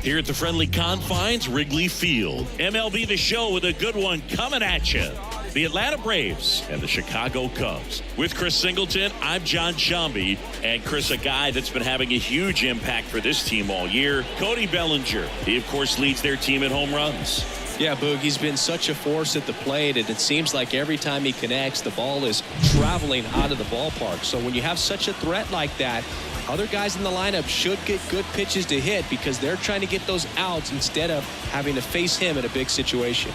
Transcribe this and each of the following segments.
Here at the friendly confines, Wrigley Field. MLB The Show with a good one coming at you. The Atlanta Braves and the Chicago Cubs. With Chris Singleton, I'm John Shambi. And Chris, a guy that's been having a huge impact for this team all year, Cody Bellinger. He, of course, leads their team in home runs. Yeah, Boog, he's been such a force at the plate, and it seems like every time he connects, the ball is traveling out of the ballpark. So when you have such a threat like that, other guys in the lineup should get good pitches to hit because they're trying to get those outs instead of having to face him in a big situation.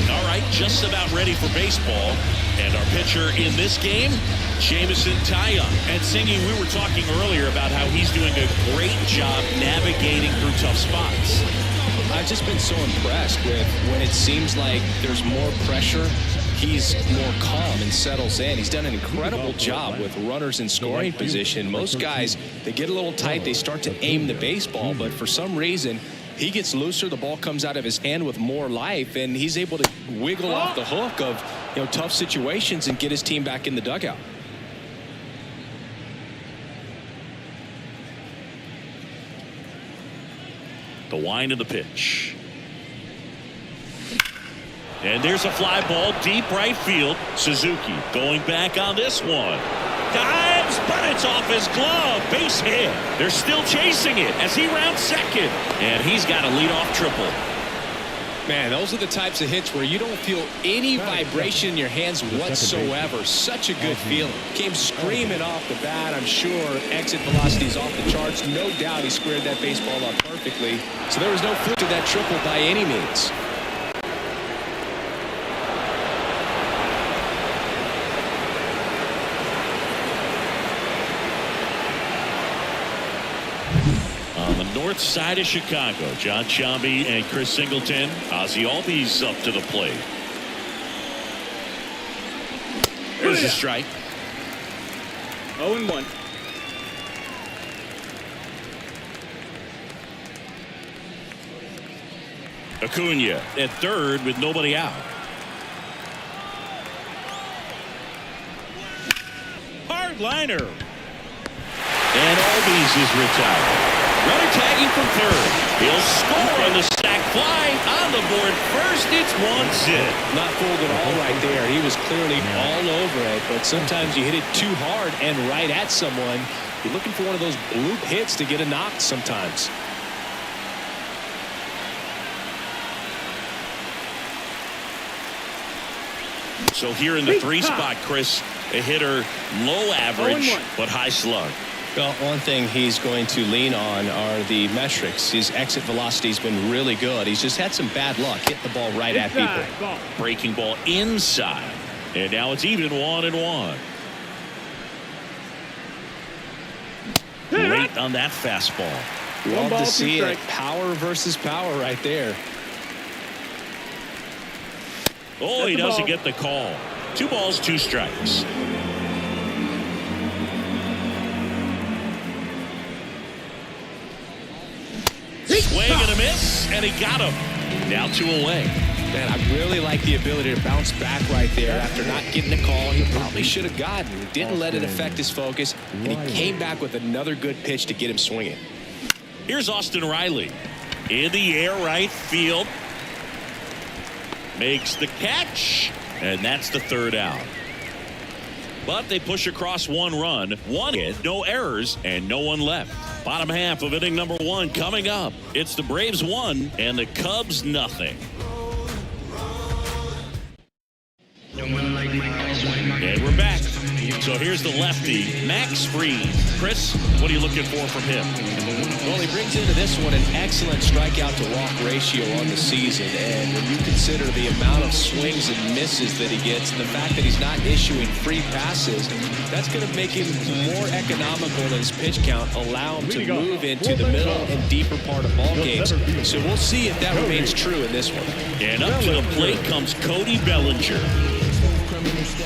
All right, just about ready for baseball. And our pitcher in this game, Jameson Taillon. And Singy, we were talking earlier about how he's doing a great job navigating through tough spots. I've just been so impressed with when it seems like there's more pressure, he's more calm and settles in. He's done an incredible job with runners in scoring position. Most guys, they get a little tight, they start to aim the baseball, but for some reason, he gets looser, the ball comes out of his hand with more life, and he's able to wiggle off the hook of tough situations and get his team back in the dugout. The wind of the pitch. And there's a fly ball deep right field. Suzuki going back on this one. Dives, but it's off his glove. Base hit. They're still chasing it as he rounds second. And he's got a leadoff triple. Man, those are the types of hits where you don't feel any vibration in your hands whatsoever. Such a good feeling. Came screaming off the bat. I'm sure exit velocity's off the charts. No doubt he squared that baseball up perfectly. So there was no fluke to that triple by any means. North side of Chicago, John Shambi and Chris Singleton. Ozzie Albies up to the plate. There's a strike. 0-1. Acuna at third with nobody out. Hard liner. And Albies is retired. Runner tagging from third. He'll score on the sac fly. On the board first, it's 1-0. Not fooled at all right there. He was clearly all over it, but sometimes you hit it too hard and right at someone. You're looking for one of those bloop hits to get a knock sometimes. So here in the 3 spot, Chris, a hitter low average but high slug. Well, one thing he's going to lean on are the metrics. His exit velocity has been really good. He's just had some bad luck hitting the ball right at people. Breaking ball inside. And now it's even 1-1. Late on that fastball. Love to see it. Power versus power right there. Oh, he doesn't get the call. 2 balls, 2 strikes. Swing and a miss, and he got him. Now 2 away. Man, I really like the ability to bounce back right there after not getting the call he probably should have gotten. Didn't let it affect his focus, and he came back with another good pitch to get him swinging. Here's Austin Riley. In the air right field. Makes the catch, and that's the 3rd out. But they push across 1 run, 1 hit, no errors, and no one left. Bottom half of inning number 1 coming up. It's the Braves 1 and the Cubs nothing. And we're back. So here's the lefty, Max Fried. Chris, what are you looking for from him? Well, he brings into this one an excellent strikeout to walk ratio on the season. And when you consider the amount of swings and misses that he gets, and the fact that he's not issuing free passes, that's going to make him more economical in his pitch count, allow him to move into the middle and deeper part of ball games. So we'll see if that remains true in this one. And up to the plate comes Cody Bellinger.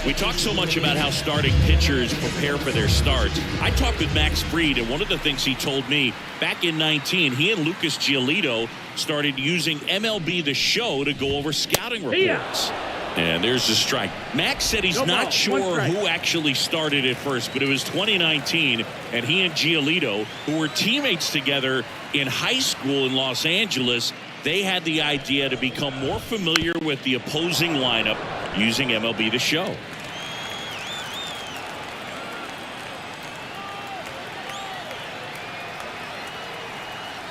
We talk so much about how starting pitchers prepare for their starts. I talked with Max Fried, and one of the things he told me back in 19, he and Lucas Giolito started using MLB The Show to go over scouting reports. And there's the strike. Max said he's not sure who actually started at first, but it was 2019, and he and Giolito, who were teammates together in high school in Los Angeles, they had the idea to become more familiar with the opposing lineup using MLB The Show.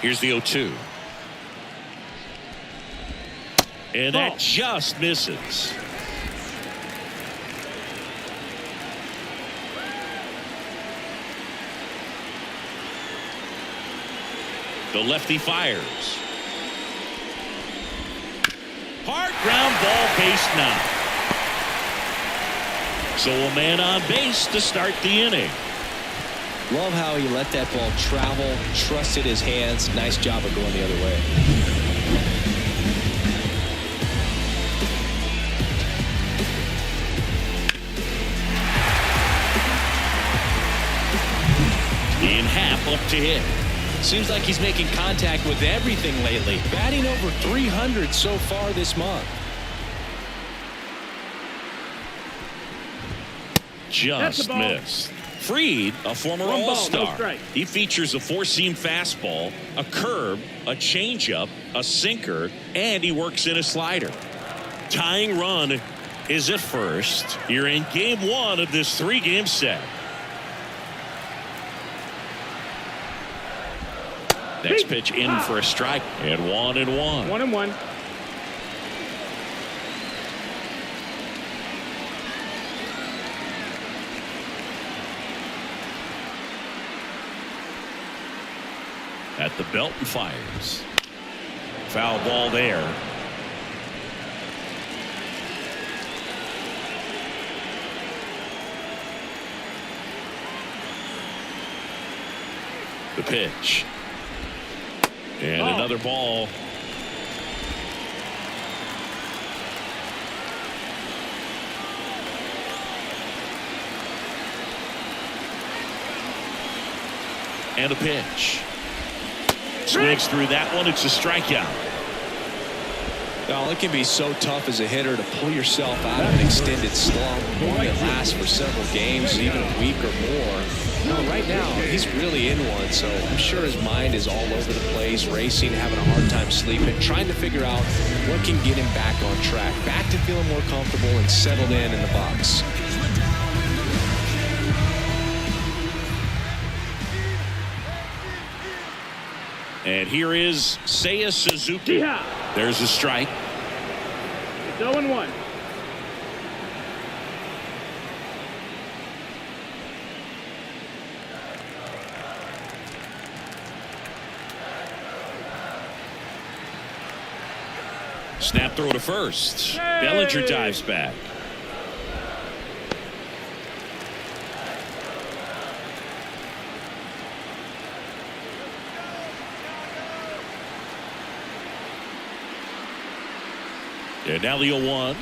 Here's the 0-2. And that just misses. The lefty fires. Hard ground ball, base knock. So a man on base to start the inning. Love how he let that ball travel, trusted his hands. Nice job of going the other way. In half up to hit. Seems like he's making contact with everything lately. Batting over 300 so far this month. Just missed. Fried, a former All-Star. He features a four-seam fastball, a curve, a changeup, a sinker, and he works in a slider. Tying run is at first. You're in game one of this three-game set. Next pitch in for a strike, and 1-1. 1-1. At the belt and fires. Foul ball there. The pitch. And another ball. And a pitch. Swings through that one. It's a strikeout. Well, it can be so tough as a hitter to pull yourself out of an extended slump, one that lasts for several games, even a week or more. Right now, he's really in one, so I'm sure his mind is all over the place, racing, having a hard time sleeping, trying to figure out what can get him back on track, back to feeling more comfortable and settled in the box. And here is Seiya Suzuki. Yeah. There's a strike. It's 0-1. Snap throw to first. Bellinger dives back. And now the 0-1.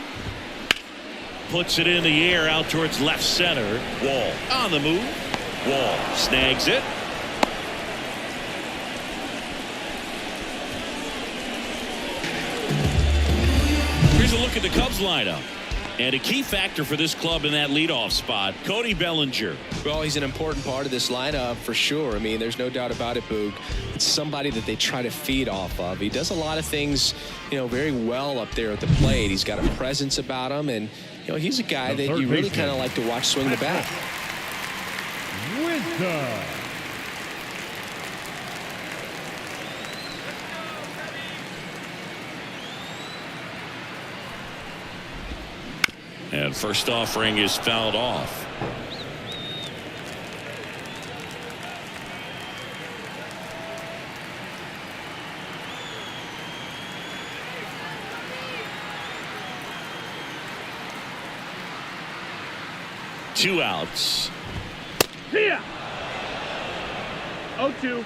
Puts it in the air out towards left center. Wall on the move. Wall snags it. Here's a look at the Cubs lineup. And a key factor for this club in that leadoff spot, Cody Bellinger. Well, he's an important part of this lineup for sure. I mean, there's no doubt about it, Boog. It's somebody that they try to feed off of. He does a lot of things, very well up there at the plate. He's got a presence about him, and, he's a guy that you really kind of like to watch swing the bat. And first offering is fouled off. Two outs. See ya. 0-2.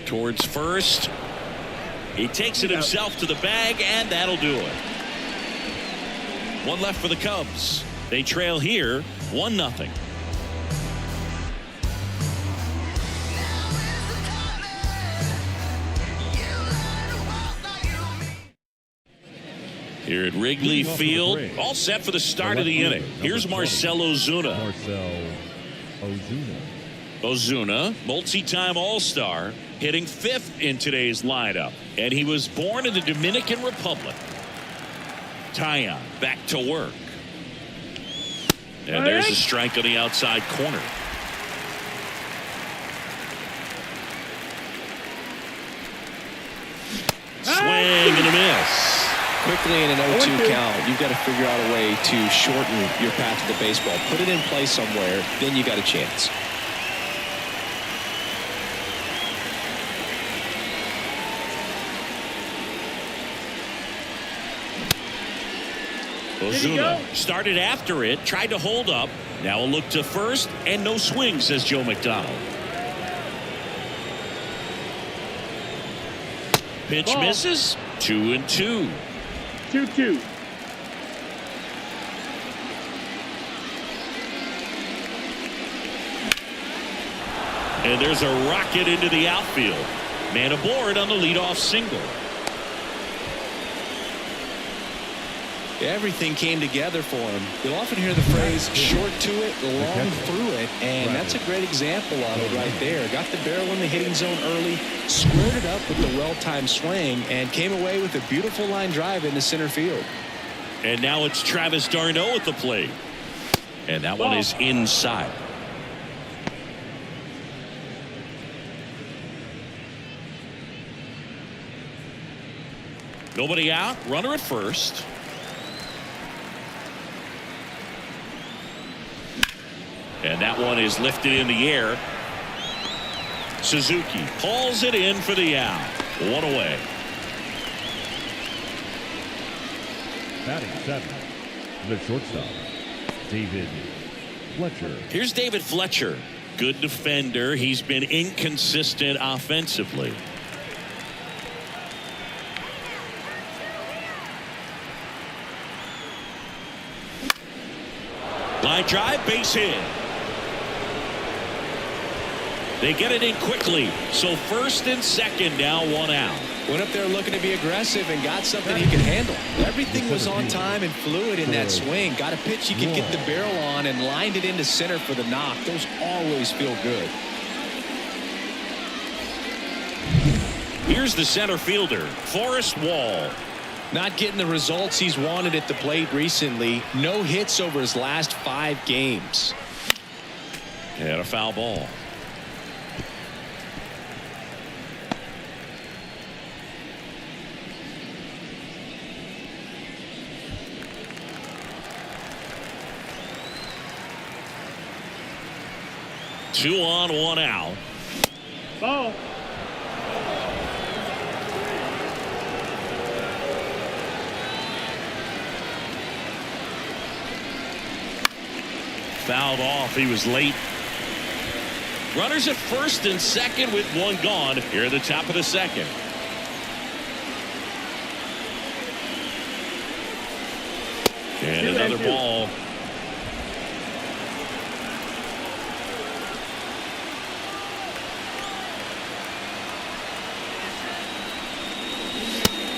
Towards first. He takes it himself to the bag, and that'll do it. One left for the Cubs. They trail here 1-0. Here at Wrigley Field, all set for the start of the inning. Here's Marcell Ozuna. Ozuna, multi-time All-Star, hitting 5th in today's lineup. And he was born in the Dominican Republic. Taillon back to work. And there's a strike on the outside corner. Swing and a miss. Quickly in an 0-2 count, you've got to figure out a way to shorten your path to the baseball. Put it in play somewhere, then you got a chance. Ozuna started after it, tried to hold up. Now a look to first, and no swing, says Joe McDonald. Pitch misses. 2-2. 2-2. And there's a rocket into the outfield. Man aboard on the leadoff single. Everything came together for him. You'll often hear the phrase short to it, long through it, and that's a great example of it right there. Got the barrel in the hitting zone early, squared it up with the well-timed swing, and came away with a beautiful line drive into center field. And now it's Travis d'Arnaud at the plate. And that one is inside. Nobody out, runner at first. And that one is lifted in the air. Suzuki hauls it in for the out. One away. Batting 7, the shortstop, David Fletcher. Here's David Fletcher. Good defender. He's been inconsistent offensively. Line drive, base hit. They get it in quickly. So first and second, now one out. Went up there looking to be aggressive and got something he could handle. Everything was on time and fluid in that swing. Got a pitch he could get the barrel on and lined it into center for the knock. Those always feel good. Here's the center fielder, Forrest Wall. Not getting the results he's wanted at the plate recently. No hits over his last 5 games. And a foul ball. Two on, one out. Ball. Fouled off. He was late. Runners at first and second with one gone here at the top of the second. And another ball.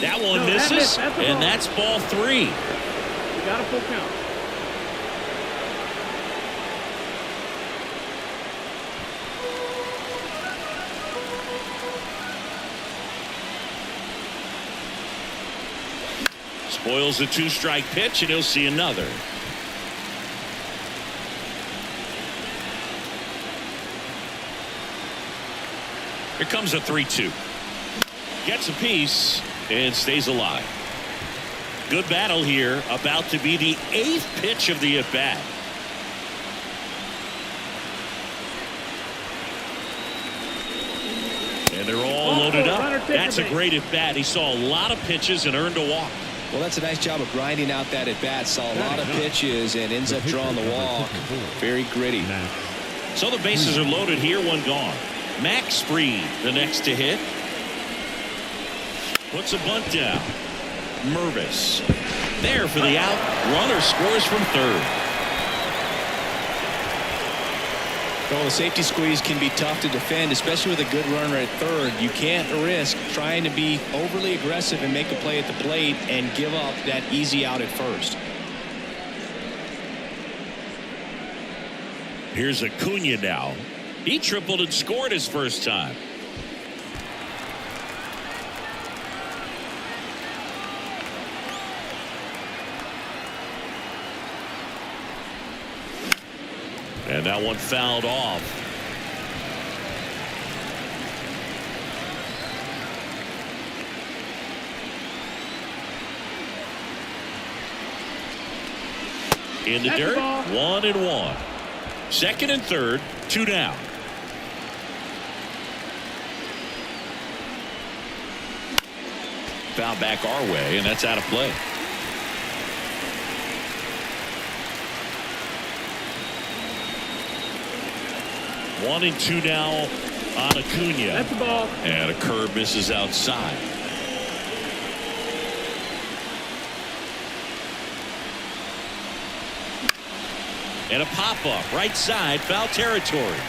That one misses, and that's ball 3. You got a full count. Spoils the 2-strike pitch, and he'll see another. Here comes a 3-2. Gets a piece and stays alive. Good battle here. About to be the 8th pitch of the at-bat. And they're all loaded up. That's a great at-bat. He saw a lot of pitches and earned a walk. Well, that's a nice job of grinding out that at-bat. Saw a lot of pitches and ends up drawing the walk. Very gritty. So the bases are loaded here, one gone. Max Fried, the next to hit. Puts a bunt down. Mervis there for the out. Runner scores from third. Well, the safety squeeze can be tough to defend, especially with a good runner at third. You can't risk trying to be overly aggressive and make a play at the plate and give up that easy out at first. Here's Acuna now. He tripled and scored his first time. And that one fouled off. In the dirt, 1-1. Second and third, 2 down. Foul back our way, and that's out of play. One and 2 now on Acuna. That's the ball. And a curve misses outside. And a pop-up right side, foul territory.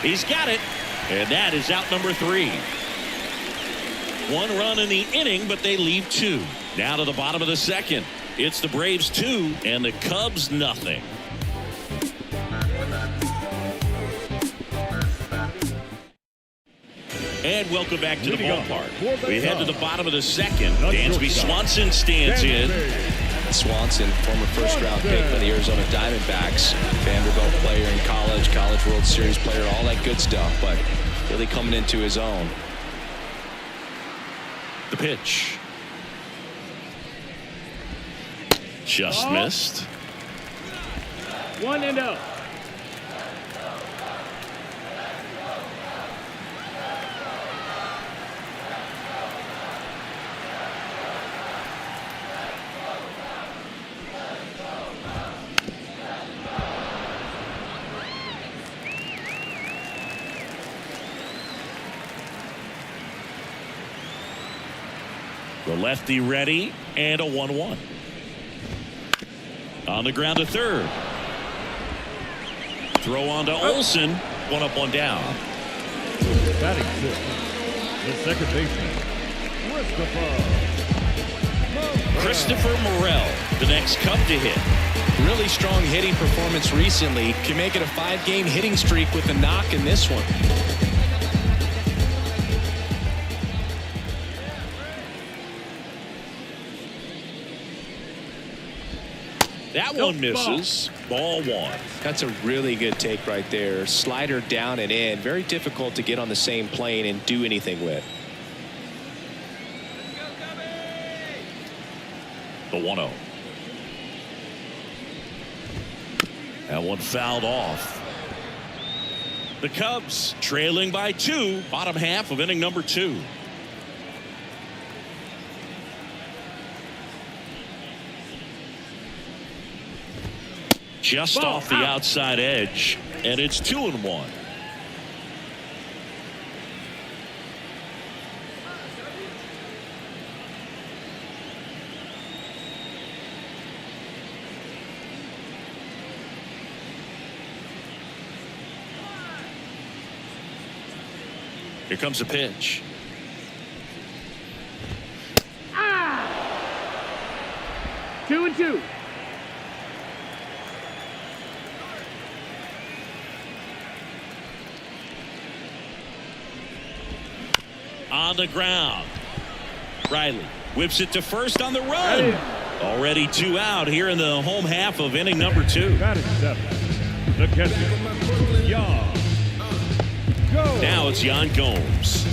He's got it, and that is out number 3. 1 run in the inning, but they leave 2. Now to the bottom of the second. It's the Braves 2 and the Cubs nothing. And welcome back to the ballpark. We head to the bottom of the second. Dansby Swanson stands in. Swanson, former first-round pick by the Arizona Diamondbacks, Vanderbilt player in college, College World Series player, all that good stuff, but really coming into his own. The pitch. Just missed. 1-0. The lefty ready, and a 1-1. On the ground to third. Throw on to Olsen. 1 up, 1 down. Batting 6, the second baseman, Christopher Morel, the next Cub to hit. Really strong hitting performance recently. Can make it a 5-game hitting streak with a knock in this one. That one misses. Ball 1. That's a really good take right there. Slider down and in. Very difficult to get on the same plane and do anything with. The 1-0. That one fouled off. The Cubs trailing by 2, bottom half of inning number 2. Just off the outside edge, and it's 2-1. Here comes a pitch. 2-2. On the ground. Riley whips it to first on the run. Already 2 out here in the home half of inning number 2. batting 7, the catcher, Yan Gomes. Now it's Yan Gomes.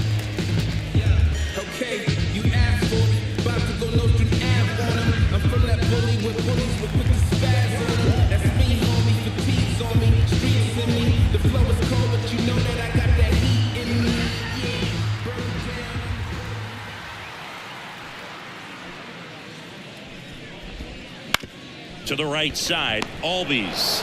Okay, you asked for it. About to go no string ab on him. I'm from that bully with bullies with quick to spaz on him. That's me, homie. Fatigue's on me. Streets in me. The flow is cold, but you know that I got that heat in me. To the right side, Albies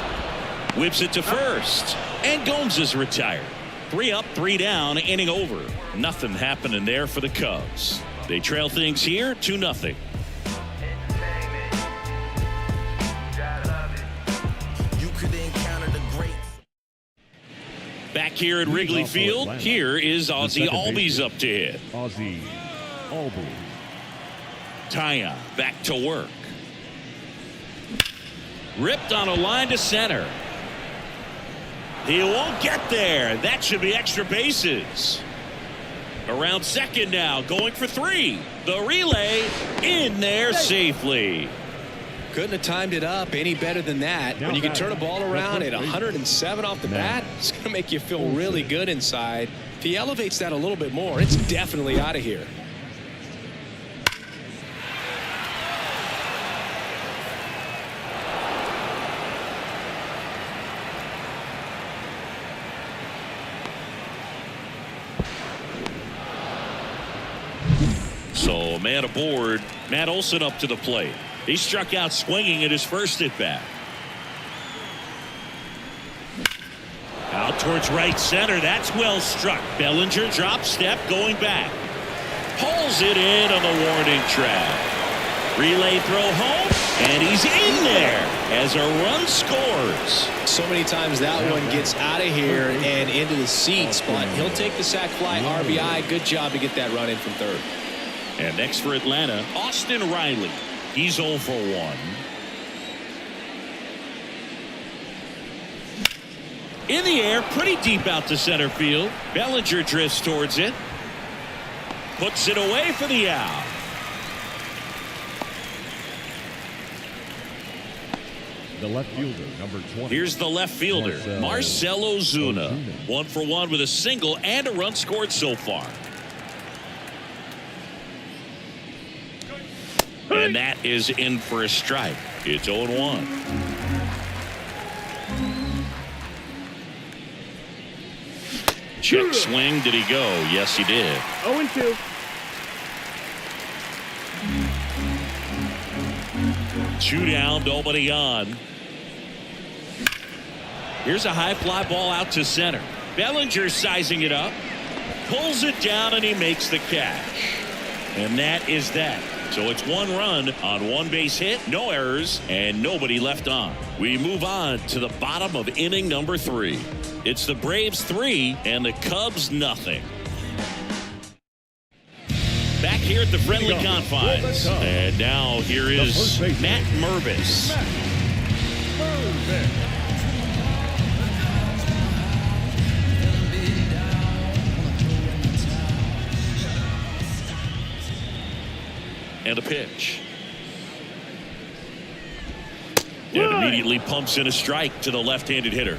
whips it to first, and Gomes is retired. 3 up, 3 down, inning over. Nothing happening there for the Cubs. They trail things here 2-0. You could encounter the great. Back here at Wrigley Field, here is Ozzie Albies up to hit. Ozzie Albies. Taya back to work. Ripped on a line to center. He won't get there. That should be extra bases. Around second now, going for 3. The relay in there safely. Couldn't have timed it up any better than that. When you can turn a ball around at 107 off the bat, it's going to make you feel really good inside. If he elevates that a little bit more, it's definitely out of here. So man aboard, Matt Olson up to the plate. He struck out swinging at his first at bat. Out towards right center. That's well struck. Bellinger drop step going back. Pulls it in on the warning track. Relay throw home, and he's in there as a run scores. So many times that one gets out of here and into the seats, but he'll take the sac fly RBI. Good job to get that run in from third. And next for Atlanta, Austin Riley. He's 0 for 1. In the air, pretty deep out to center field. Bellinger drifts towards it. Puts it away for the out. The left fielder, number 20. Here's the left fielder, Marcell Ozuna. 1 for 1 with a single and a run scored so far. And that is in for a strike. It's 0-1. Check swing. Did he go? Yes, he did. 0-2. 2 down, nobody on. Here's a high fly ball out to center. Bellinger sizing it up. Pulls it down, and he makes the catch. And that is that. So it's 1 run on 1 base hit, no errors, and nobody left on. We move on to the bottom of inning number 3. It's the Braves 3 and the Cubs nothing. Back here at the friendly confines. And now here is Matt Mervis. And a pitch. And immediately pumps in a strike to the left-handed hitter.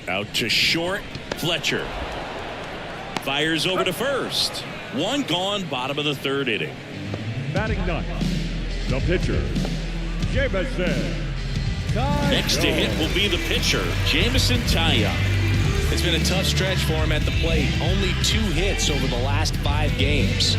Out to short, Fletcher. Fires over to first. 1 gone, bottom of the 3rd inning. Batting ninth, the pitcher, Jameson. Next to hit will be the pitcher, Jameson Taillon. It's been a tough stretch for him at the plate. Only 2 hits over the last 5 games.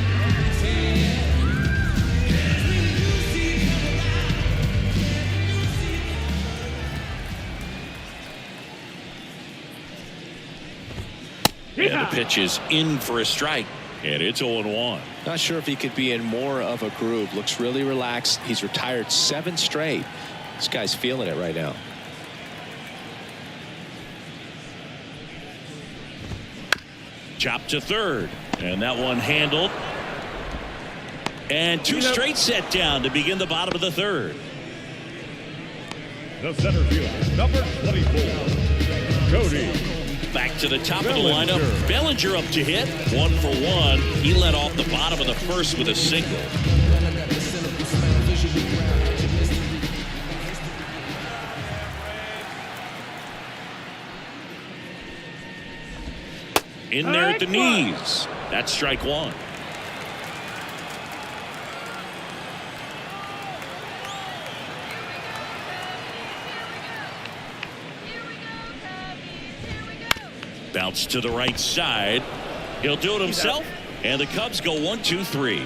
And the pitch is in for a strike. And it's 0-1. Not sure if he could be in more of a groove. Looks really relaxed. He's retired 7 straight. This guy's feeling it right now. Chop to third. And that one handled. And 2 straight set down to begin the bottom of the 3rd. The center fielder, number 24, Cody. Back to the top of the lineup. Bellinger up to hit. 1 for 1. He led off the bottom of the 1st with a single. In there at the knees. That's strike 1. Bounce to the right side. He'll do it himself. And the Cubs go 1-2-3.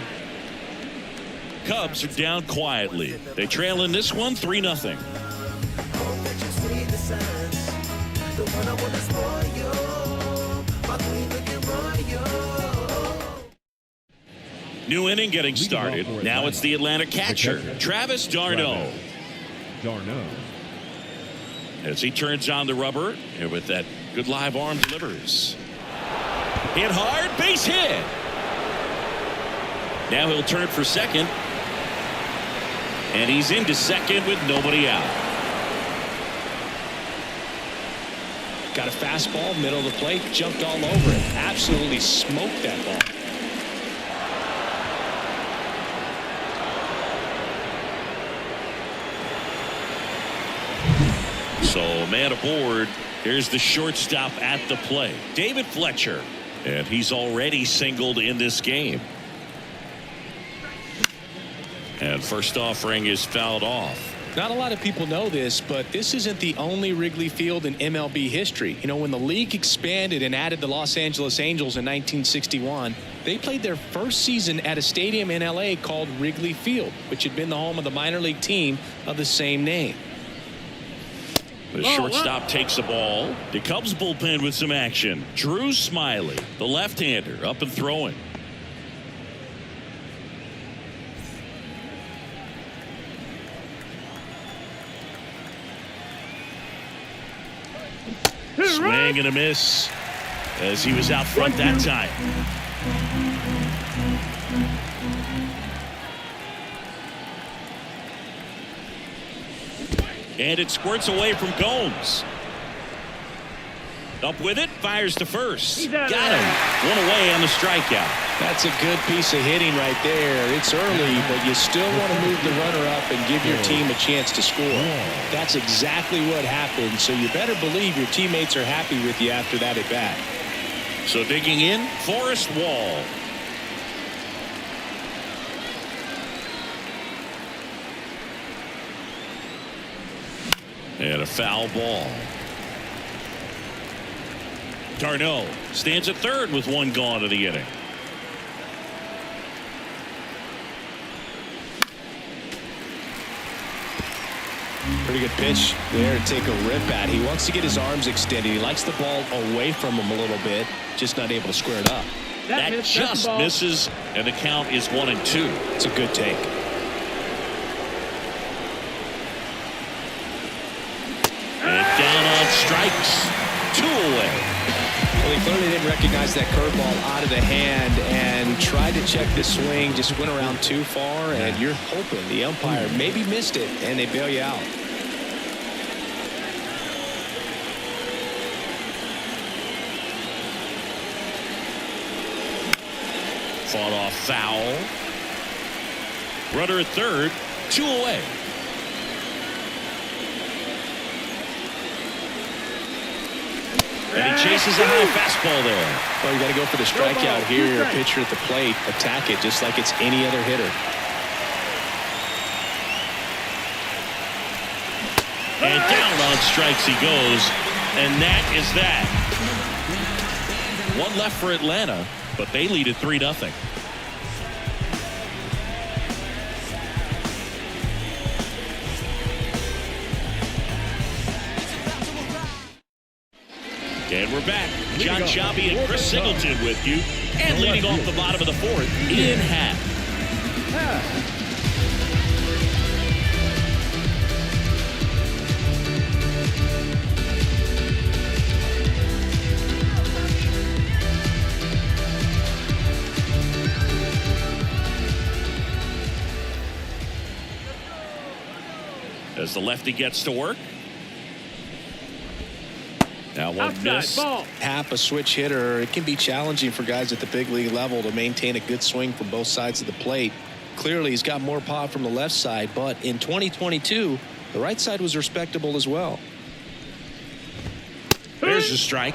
Cubs are down quietly. They trail in this one 3-0. New inning getting started. Now it's the Atlanta catcher, Travis d'Arnaud. As he turns on the rubber, and with that good live arm delivers. Hit hard, base hit. Now he'll turn for second. And he's into second with nobody out. Got a fastball, middle of the plate, jumped all over it. Absolutely smoked that ball. So man aboard. Here's the shortstop at the plate, David Fletcher. And he's already singled in this game. And first offering is fouled off. Not a lot of people know this, but this isn't the only Wrigley Field in MLB history. You know, when the league expanded and added the Los Angeles Angels in 1961, they played their first season at a stadium in LA called Wrigley Field, which had been the home of the minor league team of the same name. The shortstop takes the ball. The Cubs bullpen with some action. Drew Smiley, the left-hander, up and throwing. Swing and a miss as he was out front that time. And it squirts away from Gomes. Up with it, fires to first. Got him. 1 away on the strikeout. That's a good piece of hitting right there. It's early, but you still want to move the runner up and give your team a chance to score. That's exactly what happened, so you better believe your teammates are happy with you after that at bat. So digging in, Forrest Wall. And a foul ball. d'Arnaud stands at third with 1 gone of the inning. Pretty good pitch there to take a rip at. He wants to get his arms extended. He likes the ball away from him a little bit, just not able to square it up. That just misses, and the count is 1-2. It's a good take. And down on strikes. 2 away. Well, he clearly didn't recognize that curveball out of the hand and tried to check the swing, just went around too far, and you're hoping the umpire maybe missed it, and they bail you out. Fought off foul. Runner at third. 2 away. And he chases a high fastball there. Well, you got to go for the strikeout here. You're a pitcher at the plate. Attack it just like it's any other hitter. And down on strikes he goes. And that is that. One left for Atlanta, but they lead at 3-0. And we're back. John Shabby and Chris Singleton with you. And leading off the bottom of the fourth, Ian Happ. As the lefty gets to work. Now one miss. Happ, a switch hitter. It can be challenging for guys at the big league level to maintain a good swing from both sides of the plate. Clearly, he's got more pop from the left side, but in 2022, the right side was respectable as well. There's a strike.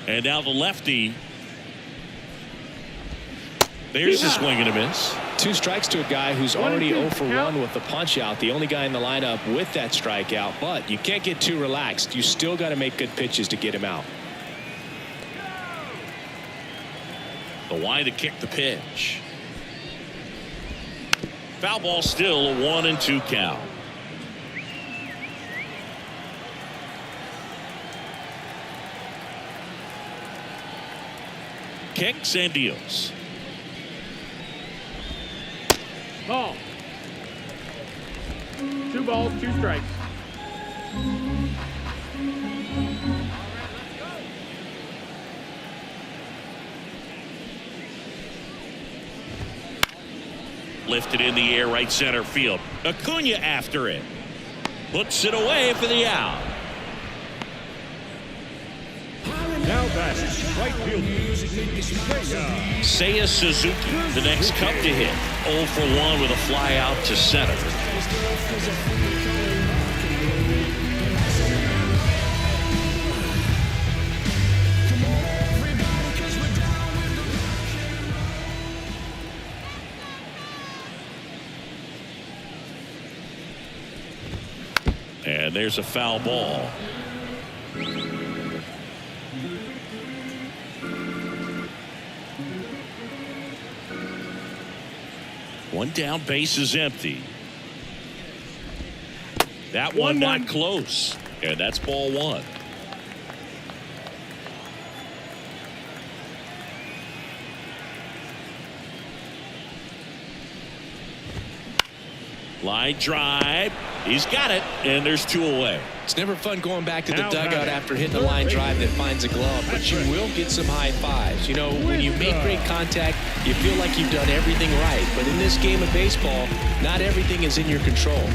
And now the lefty. There's a swing and a miss. 2 strikes to a guy who's already 0 for 1 with the punch out. The only guy in the lineup with that strikeout, but you can't get too relaxed. You still got to make good pitches to get him out. The wind to kick the pitch. Foul ball, still a 1-2 count. Kicks and deals. Ball. 2 balls, 2 strikes. Lifted in the air, right center field. Acuna after it. Puts it away for the out. Now batting, right fielder, Seiya Suzuki, the next Cub to hit. 0 for 1 with a fly out to center. And there's a foul ball. One down, base is empty. That one not close. And that's ball 1. Line drive. He's got it. And there's 2 away. It's never fun going back to the dugout after hitting a line drive that finds a glove, but you will get some high fives. You know, when you make great contact, you feel like you've done everything right. But in this game of baseball, not everything is in your control.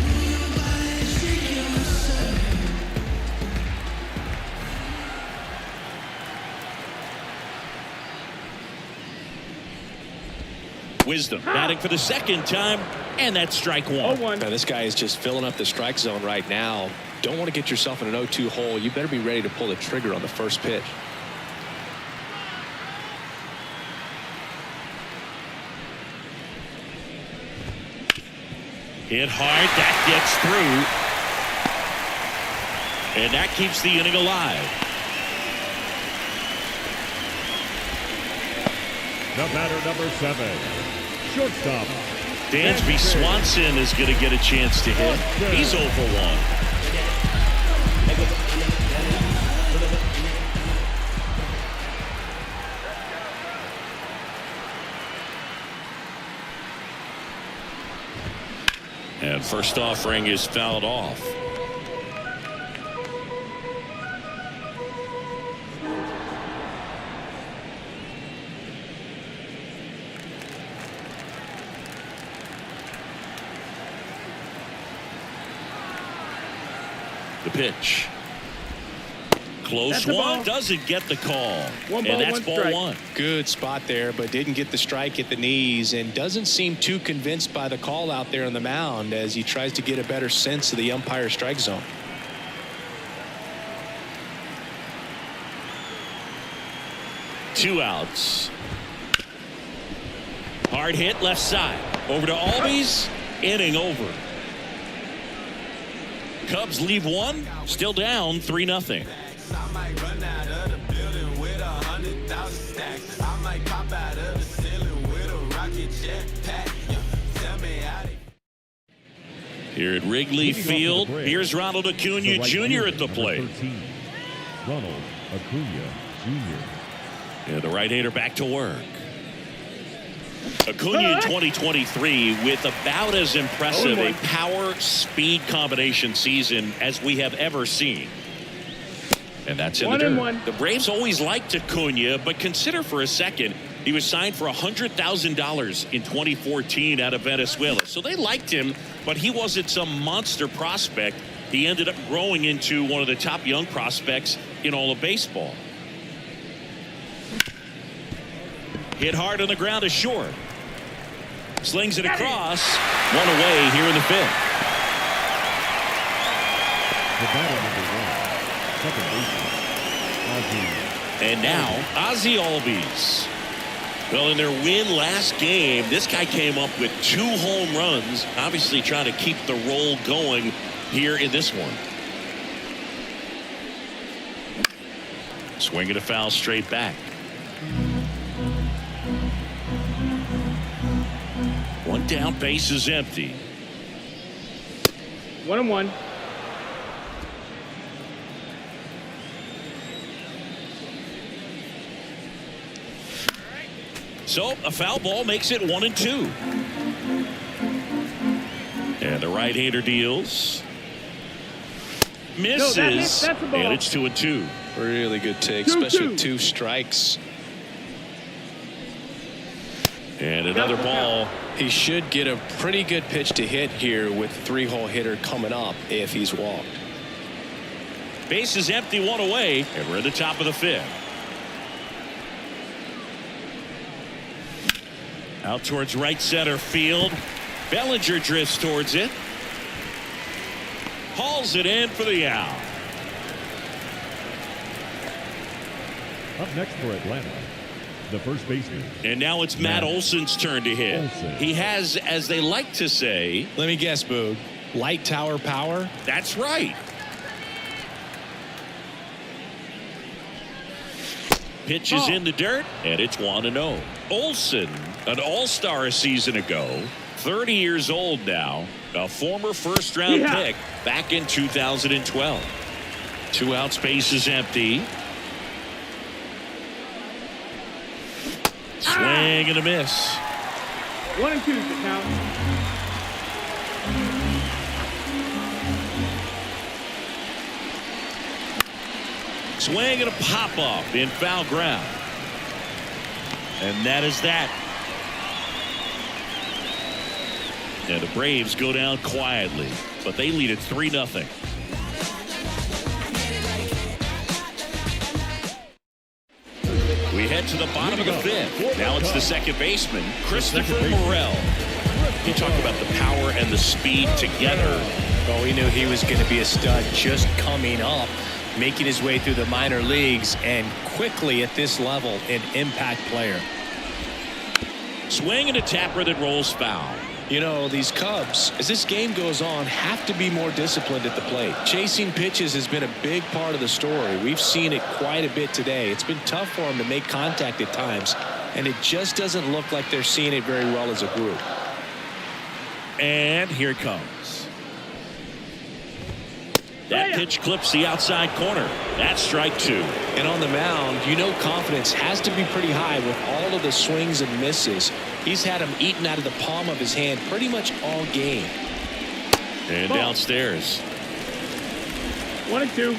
Wisdom batting for the second time, and that's strike 1. Now, this guy is just filling up the strike zone right now. Don't want to get yourself in an 0-2 hole. You better be ready to pull the trigger on the first pitch. Hit hard. That gets through. And that keeps the inning alive. The batter, number 7, shortstop. Dansby Swanson is going to get a chance to hit. He's 0 for 1. And first offering is fouled off. The pitch. Close one, doesn't get the call. One ball, and that's one ball strike. 1. Good spot there, but didn't get the strike at the knees and doesn't seem too convinced by the call out there on the mound as he tries to get a better sense of the umpire strike zone. Two outs. Hard hit left side. Over to Albies. Inning over. Cubs leave one. Still down 3-0. I might run out of the building with 100,000 stacks. I might pop out of the ceiling with a rocket jetpack. Tell me how they... Here at Wrigley Field, here's Ronald Acuna Jr. at the plate. 13, Ronald Acuna Jr. And the right-hander back to work. Acuna in 2023 with about as impressive a power-speed combination season as we have ever seen. And that's in the dirt. The Braves always liked Acuna, but consider for a second he was signed for $100,000 in 2014 out of Venezuela. So they liked him, but he wasn't some monster prospect. He ended up growing into one of the top young prospects in all of baseball. Hit hard on the ground is short. Slings it across. One away here in the 5th. The batter, number 1, second baseman, Ozzie. And now Ozzie Albies. Well, in their win last game, this guy came up with 2 home runs, obviously trying to keep the roll going here in this one. Swinging a foul straight back. One down, base is empty. 1-1. So a foul ball makes it 1-2. And the right-hander deals. Misses. That's a ball. And it's 2-2. Really good take, 2-2. especially with 2 strikes. And another ball. He should get a pretty good pitch to hit here with 3-hole hitter coming up if he's walked. Base is empty, 1 away, and we're at the top of the 5th. Out towards right center field. Bellinger drifts towards it. Hauls it in for the out. Up next for Atlanta, the first baseman. And now it's Matt Olson's turn to hit. Olson. He has, as they like to say, Let me guess, Boog. Light tower power? that's right. Pitch is in the dirt, and it's 1-0. Olson, an all-star a season ago, 30 years old now, a former first-round pick back in 2012. 2 out, space is empty. Swing and a miss. 1-2 to count. Swing and a pop-up in foul ground. And that is that. And the Braves go down quietly, but they lead at 3-0. We head to the bottom of the 5th. Now it's the second baseman, Christopher Morel. You talk about the power and the speed together. Oh, we knew he was going to be a stud just coming up, making his way through the minor leagues, and quickly at this level, an impact player. Swing and a tapper that rolls foul. You know, these Cubs, as this game goes on, have to be more disciplined at the plate. Chasing pitches has been a big part of the story. We've seen it quite a bit today. It's been tough for them to make contact at times. and it just doesn't look like they're seeing it very well as a group. And here it comes. That pitch clips the outside corner. That's strike 2. And on the mound, you know confidence has to be pretty high with all of the swings and misses. He's had them eaten out of the palm of his hand pretty much all game. And downstairs. 1-2.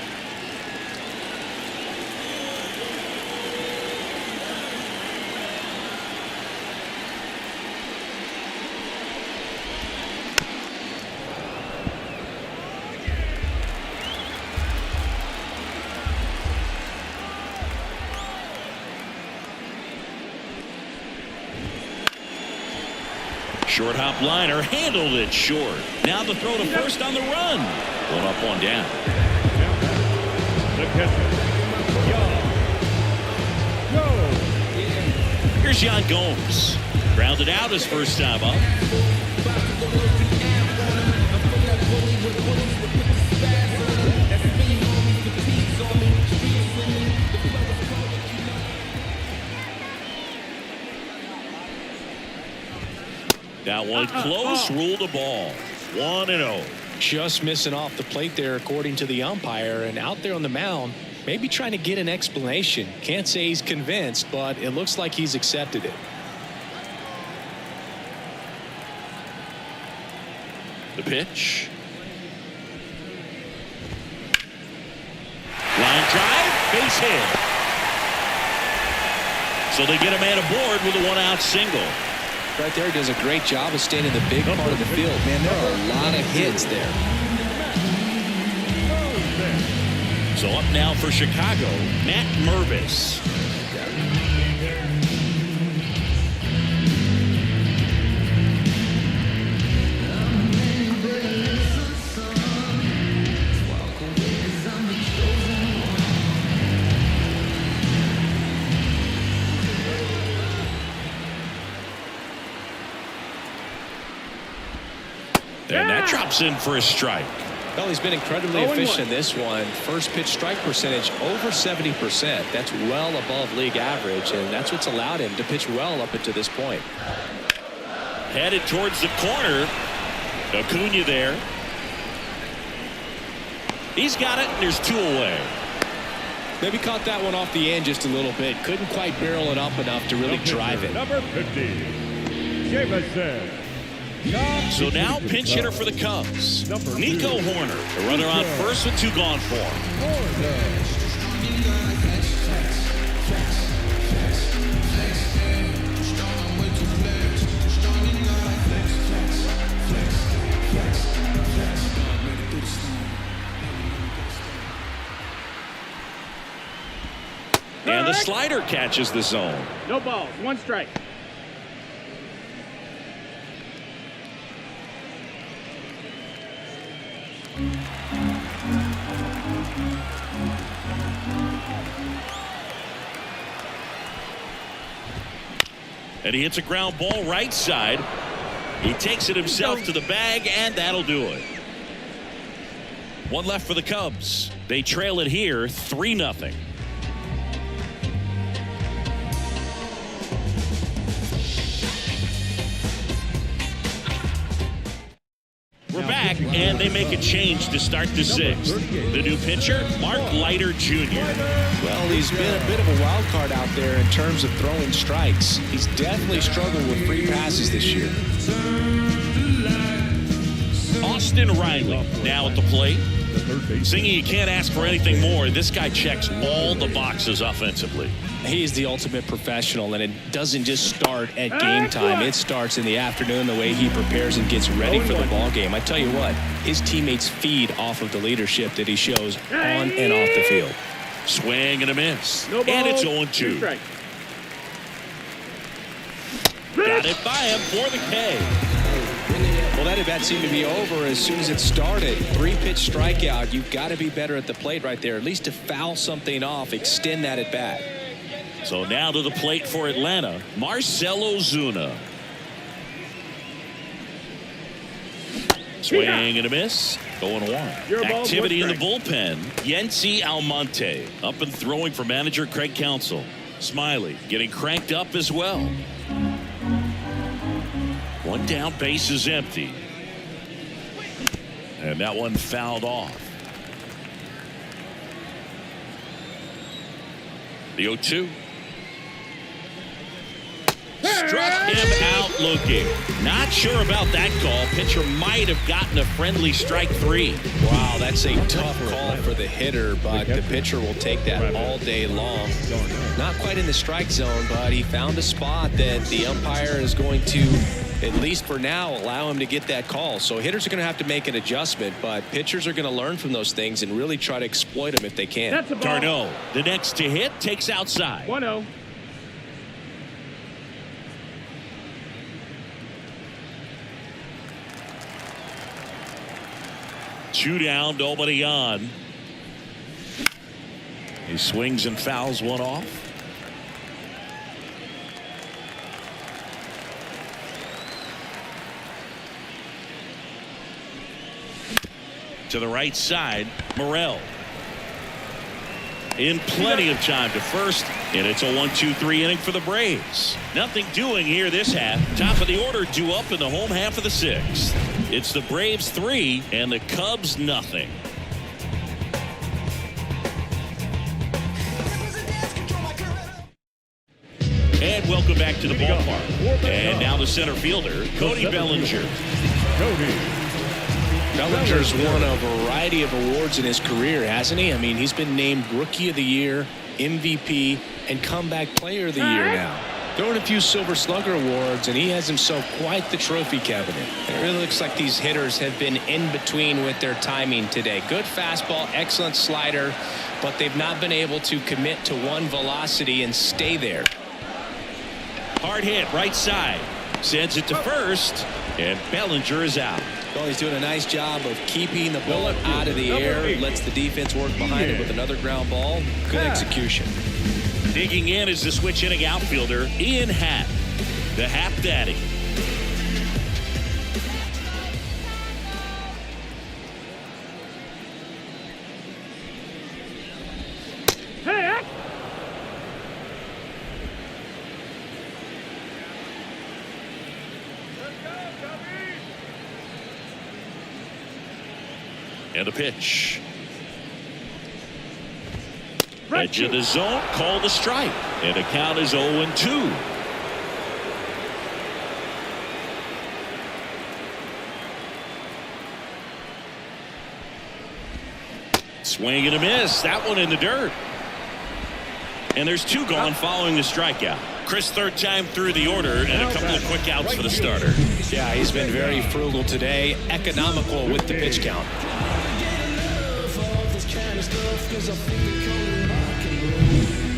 Short hop liner, handled it short. Now the throw to first on the run. 1 up, 1 down. The catcher, Go. Here's Yan Gomes. Grounded out his first time up. That one close, ruled a ball. 1-0. Just missing off the plate there according to the umpire, and out there on the mound maybe trying to get an explanation. Can't say he's convinced, but it looks like he's accepted it. The pitch. Line drive, base hit. So they get a man aboard with a 1-out single. Right there, does a great job of staying in the big part of the field. Man, there are a lot of hits there. So up now for Chicago, Matt Mervis. And that drops in for a strike. Well, he's been incredibly efficient in this one. First pitch strike percentage over 70%. That's well above league average, and that's what's allowed him to pitch well up until this point. Headed towards the corner. Acuna there. He's got it, and there's 2 away. Maybe caught that one off the end just a little bit. Couldn't quite barrel it up enough to really drive it. Number 50, Jameson. So now pinch hitter for the Cubs, Nico Horner. The runner on first with 2 gone for him. And the slider catches the zone. No balls, 1 strike. And he hits a ground ball right side. He takes it himself to the bag, and that'll do it. 1 left for the Cubs. They trail it here 3-0. We're back, and they make a change to start the 6th. The new pitcher, Mark Leiter Jr. Well, he's been a bit of a wild card out there in terms of throwing strikes. He's definitely struggled with free passes this year. Austin Riley now at the plate. Singing, you can't ask for anything more. This guy checks all the boxes offensively. He's the ultimate professional, and it doesn't just start at game time. It starts in the afternoon, the way he prepares and gets ready for the ball game. I tell you what, his teammates feed off of the leadership that he shows on and off the field. Swing and a miss. No and it's balls, 0-2. strike. Got it by him for the K. Well, that at-bat seemed to be over as soon as it started. 3-pitch strikeout. You've got to be better at the plate right there, at least to foul something off, extend that at-bat. So now to the plate for Atlanta, Marcell Ozuna. Swing and a miss. 0-1. Activity in the bullpen. Yency Almonte up and throwing for manager Craig Counsell. Smiley getting cranked up as well. One down, base is empty. And that one fouled off. The 0-2. Struck him out looking. Not sure about that call. Pitcher might have gotten a friendly strike 3. Wow, that's a tough call for the hitter, but the pitcher will take that all day long. Not quite in the strike zone, but he found a spot that the umpire is going to, at least for now, allow him to get that call. So hitters are going to have to make an adjustment, but pitchers are going to learn from those things and really try to exploit them if they can. That's a ball. Darno, the next to hit, takes outside. 1-0. Two down, nobody on. He swings and fouls one off. To the right side, Morel. In plenty of time to first, and it's a 1-2-3 inning for the Braves. Nothing doing here this half. Top of the order due up in the home half of the 6th. It's the Braves 3 and the Cubs nothing. And welcome back to the ballpark. And now the center fielder, Cody Bellinger. Bellinger's won a variety of awards in his career, hasn't he? I mean, he's been named Rookie of the Year, MVP, and Comeback Player of the Year now. Throwing a few Silver Slugger awards, and he has himself quite the trophy cabinet. It really looks like these hitters have been in between with their timing today. Good fastball, excellent slider, but they've not been able to commit to one velocity and stay there. Hard hit, right side. Sends it to first, and Bellinger is out. Well, he's doing a nice job of keeping the ball out of the air. Lets the defense work behind him with another ground ball. Good execution. Digging in is the switch hitting outfielder, Ian Happ, the Happ Daddy. Hey, And a pitch. Edge of the zone, called a strike. And the count is 0-2. Swing and a miss. That one in the dirt. And there's 2 gone following the strikeout. Chris, third time through the order, and a couple of quick outs for the starter. Yeah, he's been very frugal today. Economical with the pitch count.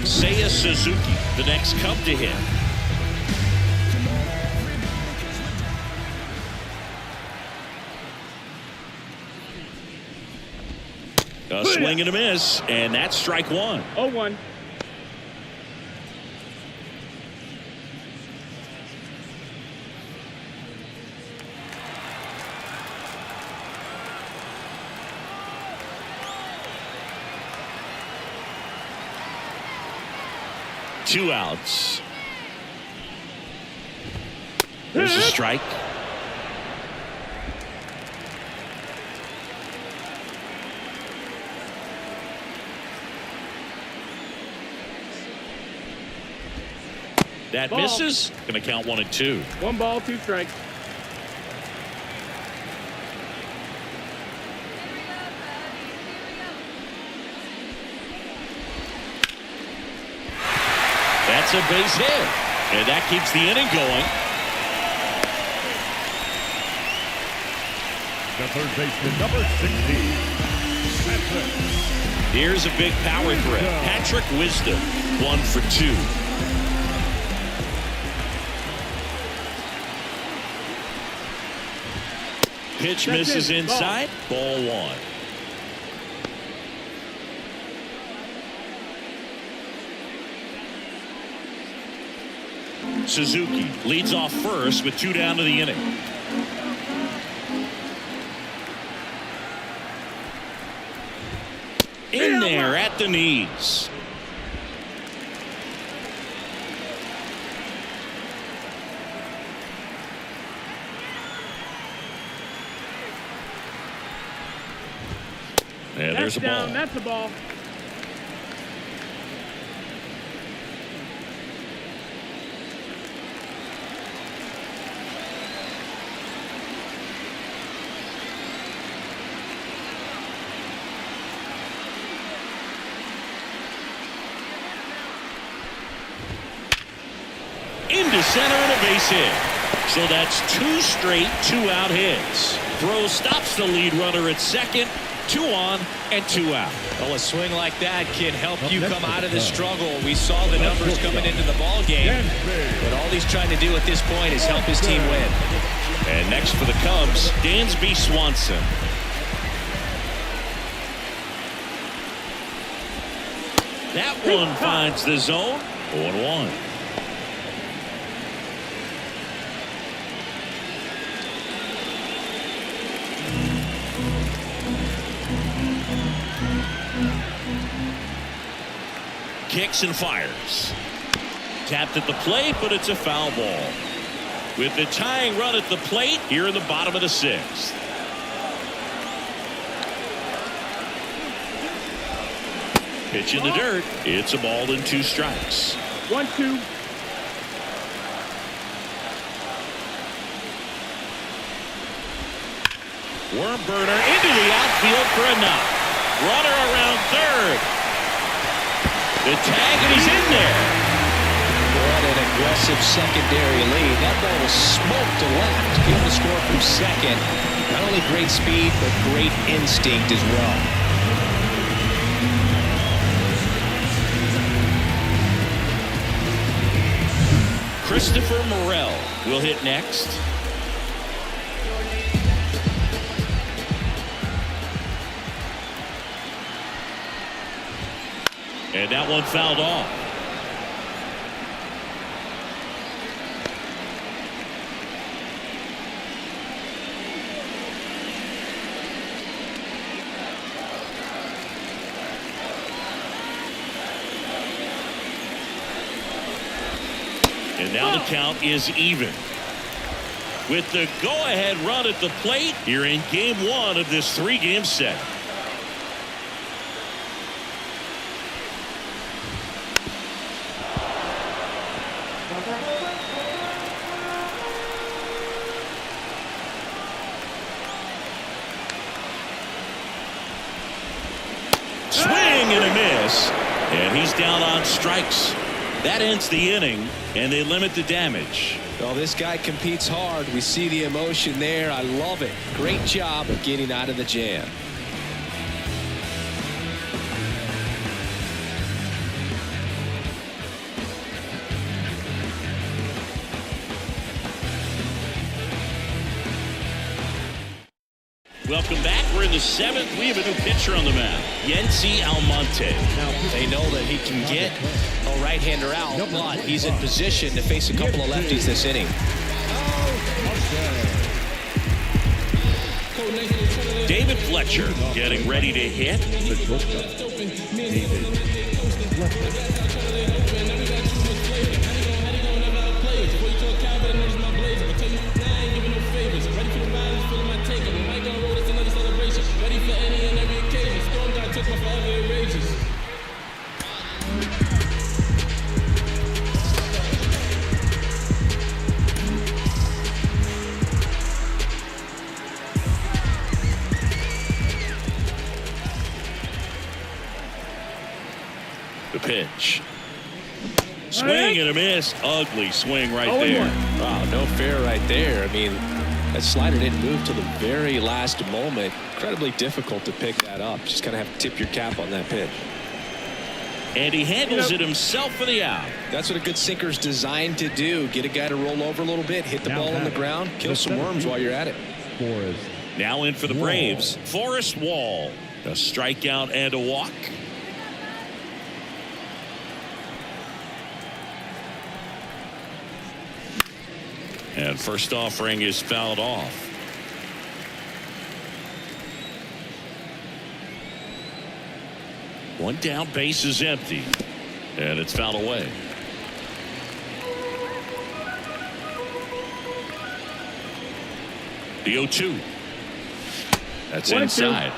Seiya Suzuki, the next Cub to hit. A swing and a miss, and that's strike 1. 0-1. Two outs. There's a strike. That misses. Going to count 1-2. 1 ball, 2 strikes. That's a base hit, and that keeps the inning going. The third baseman, number 16. Here's a big power threat. Patrick Wisdom, 1 for 2. Pitch misses inside. Ball 1. Suzuki leads off first with 2 down to the inning. In there at the knees. And there's a ball. That's a ball. Into center and a base hit. So that's 2 straight 2-out hits. Throw stops the lead runner at second. 2 on and 2 out. Well, a swing like that can help you come out of the struggle. We saw the numbers coming into the ball game, but all he's trying to do at this point is help his team win. And next for the Cubs, Dansby Swanson. That one finds the zone. 0-1. Kicks and fires. Tapped at the plate, but it's a foul ball. With the tying run at the plate here in the bottom of the 6th. Pitch in the dirt. It's a ball and 2 strikes. 1-2. Worm burner into the outfield for a knock. Runner around third. The tag, and he's in there. What an aggressive secondary lead. That ball was smoked to left. Able to score from second. Not only great speed, but great instinct as well. Christopher Morel will hit next. And that one fouled off. And now the count is even. With the go-ahead run at the plate here in game 1 of this 3-game set. And he's down on strikes. That ends the inning, and they limit the damage. Well, this guy competes hard. We see the emotion there. I love it. Great job of getting out of the jam. Welcome back. We're in the 7th. We have a new pitcher on the mound, Yency Almonte. They know that he can get a right-hander out, but he's in position to face a couple of lefties this inning. David Fletcher getting ready to hit. The pitch. Swing and a miss. Ugly swing right there. Wow, no fair right there. I mean, that slider didn't move till the very last moment. Incredibly difficult to pick that up. Just kind of have to tip your cap on that pitch. And he handles it himself for the out. That's what a good sinker's designed to do. Get a guy to roll over a little bit, hit the ball on the ground, kill some worms while you're at it. Now in for the Braves, Forrest Wall. A strikeout and a walk. And first offering is fouled off. One down, base is empty. And it's fouled away. The 0-2. That's inside.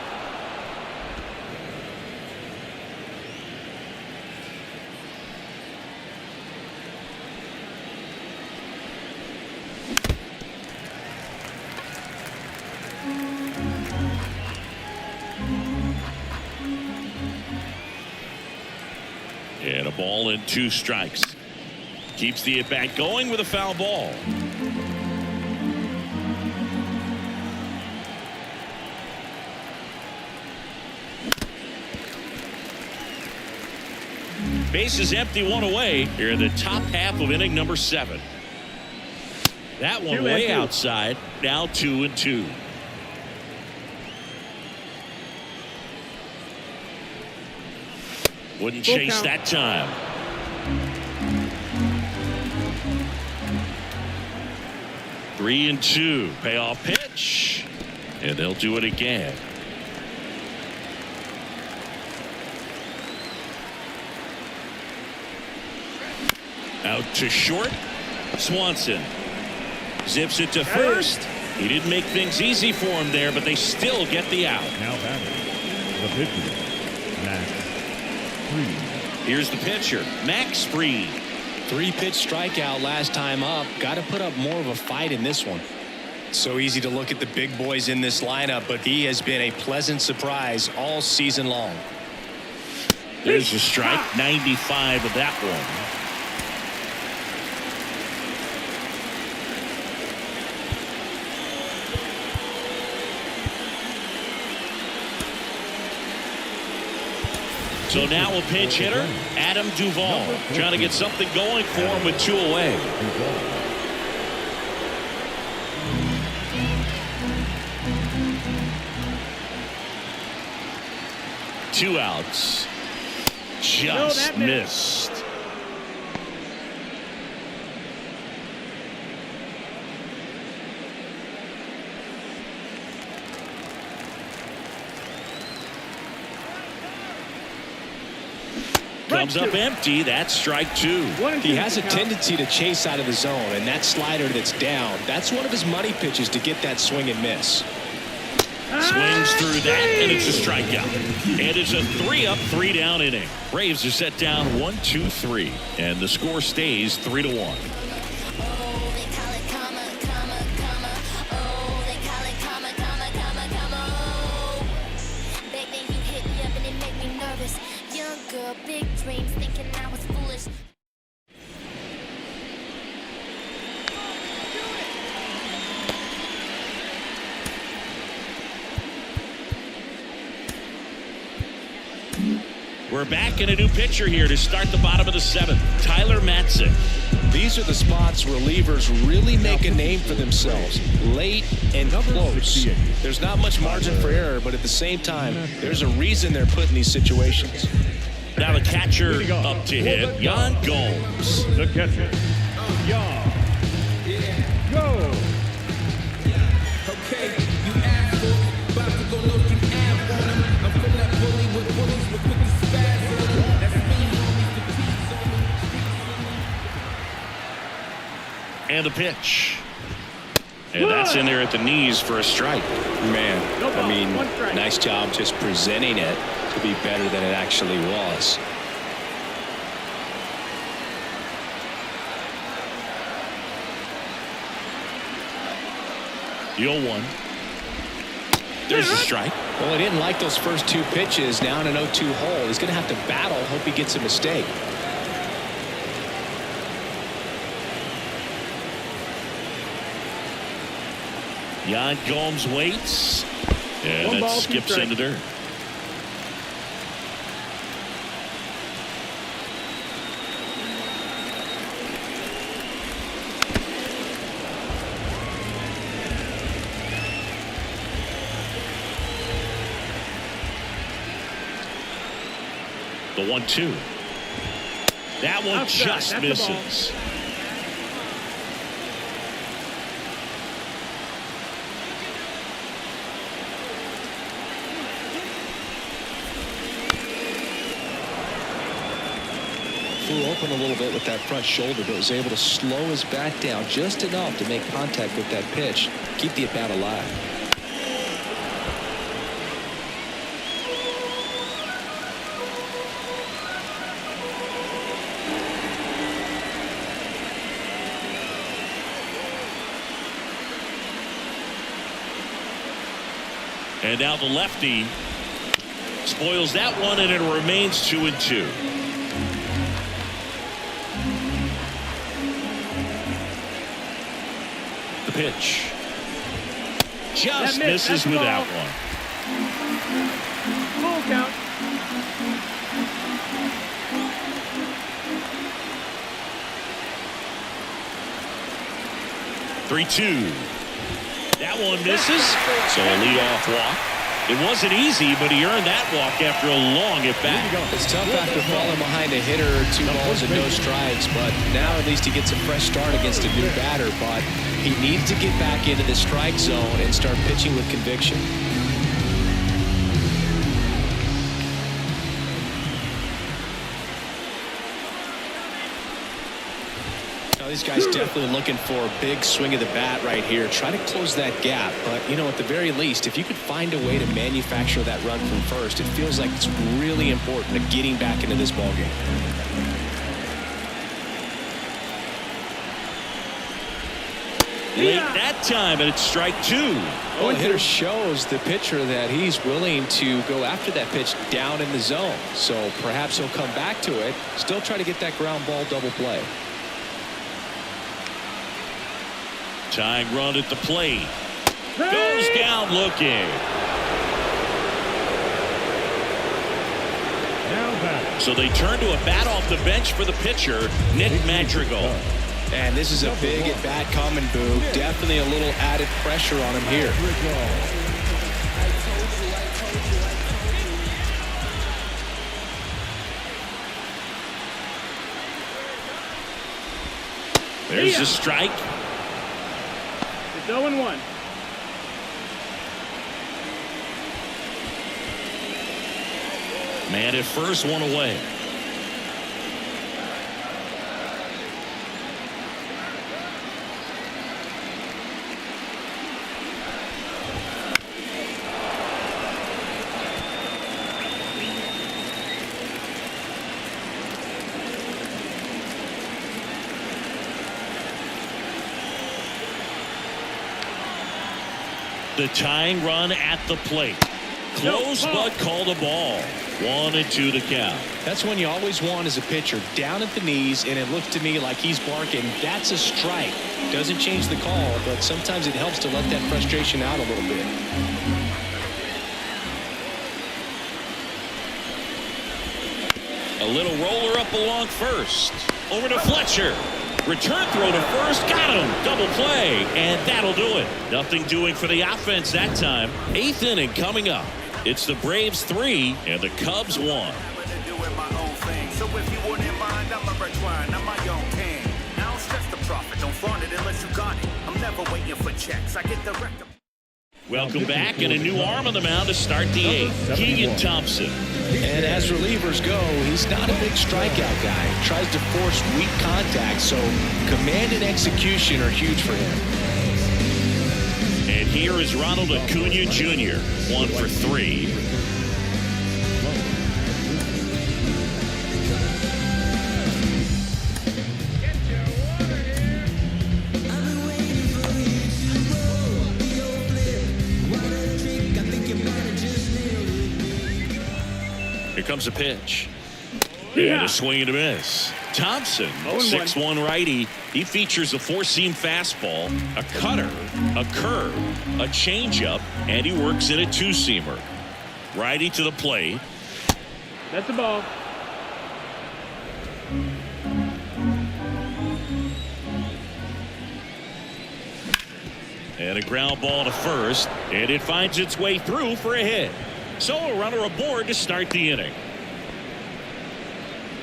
And a ball and 2 strikes. Keeps the at-bat going with a foul ball. Base is empty, 1 away here in the top half of inning number 7. That one way outside. Now 2-2. Wouldn't chase that time. Three and 2. Payoff pitch. And they'll do it again. Out to short. Swanson zips it to first. He didn't make things easy for him there, but they still get the out. Now batting, the pitcher, Max Fried. Here's the pitcher, Max Fried. 3-pitch strikeout last time up. Got to put up more of a fight in this one. So easy to look at the big boys in this lineup, but he has been a pleasant surprise all season long. There's a strike, 95 of that one. So now a pinch hitter, Adam Duvall, trying to get something going for him with 2 away. 2 outs. Just missed. Comes up empty. That's strike 2. He has a tendency to chase out of the zone, and that slider that's down, that's one of his money pitches to get that swing and miss. Swings through that, and it's a strikeout. And it's a 3-up, 3-down inning. Braves are set down 1-2-3, and the score stays 3-1. Big dreams, thinking I was foolish. We're back in a new pitcher here to start the bottom of the 7th. Tyler Matzik. These are the spots relievers really make a name for themselves. Late and close. There's not much margin for error, but at the same time, there's a reason they're put in these situations. Now the catcher up to him, Yan Gomes. The catcher, Yan Gomes. Okay, you asshole. About to go load you ab on him. I'm from that bully with bullies with quick to spaz on him. That's me, homie, fatigues on me. And the pitch. And that's in there at the knees for a strike. Man, I mean, nice job just presenting it to be better than it actually was. The 0-1. There's the strike. Well, he didn't like those first 2 pitches. Now in an 0-2 hole. He's going to have to battle. Hope he gets a mistake. Yan Gomes waits. And it skips into dirt. The 1-2. That one just misses. Flew open a little bit with that front shoulder, but was able to slow his bat down just enough to make contact with that pitch, keep the at-bat alive. And now the lefty spoils that one, and it remains 2-2. The pitch just misses with that one. Full count. Three-two. That one misses. So a leadoff walk. It wasn't easy, but he earned that walk after a long at-bat. It's tough after falling behind a hitter, 2 balls and no strikes, but now at least he gets a fresh start against a new batter. But he needs to get back into the strike zone and start pitching with conviction. These guys definitely looking for a big swing of the bat right here. Try to close that gap. But, you know, at the very least, if you could find a way to manufacture that run from first, it feels like it's really important to getting back into this ballgame. Late that time, and it's strike 2. Well, the hitter shows the pitcher that he's willing to go after that pitch down in the zone. So perhaps he'll come back to it, still try to get that ground ball double play. Tying run at the plate. Goes down looking. Now back. So they turn to a bat off the bench for the pitcher, Nick Madrigal. And this is a big at bat coming, Boo. Definitely a little added pressure on him here. There's a strike. It's 0-1. Man at first, one away. The tying run at the plate. Close, but called a ball. 1-2 the count. That's one you always want as a pitcher. Down at the knees, and it looks to me like he's barking. That's a strike. Doesn't change the call, but sometimes it helps to let that frustration out a little bit. A little roller up along first. Over to Fletcher. Return throw to first. Got him. Double play. And that'll do it. Nothing doing for the offense that time. 8th inning coming up. It's the Braves 3 and the Cubs 1. So if you wouldn't mind, I'm a recline, I'm my own king. I don't stress the profit, don't flaunt it unless you got it. I'm never waiting for checks, I get the record. Welcome back, and a new arm on the mound to start the 8th. Keegan Thompson. And as relievers go, he's not a big strikeout guy. Tries to force weak contact, so command and execution are huge for him. And here is Ronald Acuna Jr. 1 for 3. Here comes a pitch. And a swing and a miss. Thompson, 6'1" righty. He features a 4-seam fastball, a cutter, a curve, a changeup, and he works in a 2-seamer. Righty to the plate. That's a ball. And a ground ball to first, and it finds its way through for a hit. So a runner aboard to start the inning.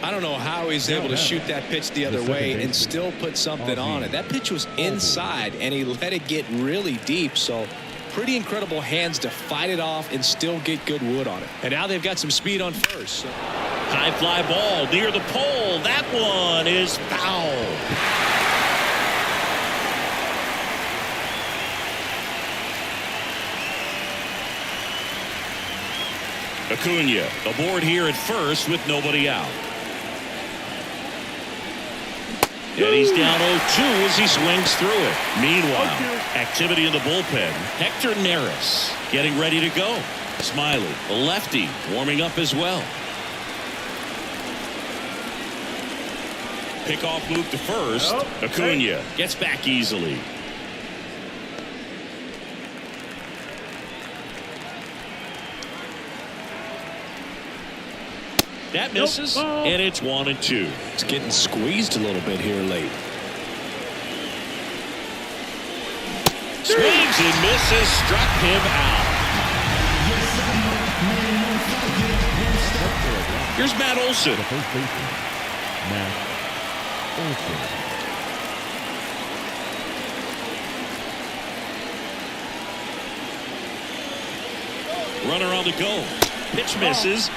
I don't know how he's able to shoot that pitch the other way and still put something on it. That pitch was inside, and he let it get really deep. So pretty incredible hands to fight it off and still get good wood on it. And now they've got some speed on first. So. High fly ball near the pole. That one is foul. Acuna aboard here at first with nobody out. And he's down 0-2 as he swings through it. Meanwhile, activity in the bullpen. Hector Neris getting ready to go. Smiley, the lefty, warming up as well. Pickoff move to first. Acuna gets back easily. That misses, and it's 1-2. It's getting squeezed a little bit here late. Swings and misses, struck him out. Here's Matt Olson. The first baseman, Matt Olson. Runner on the go. Pitch misses.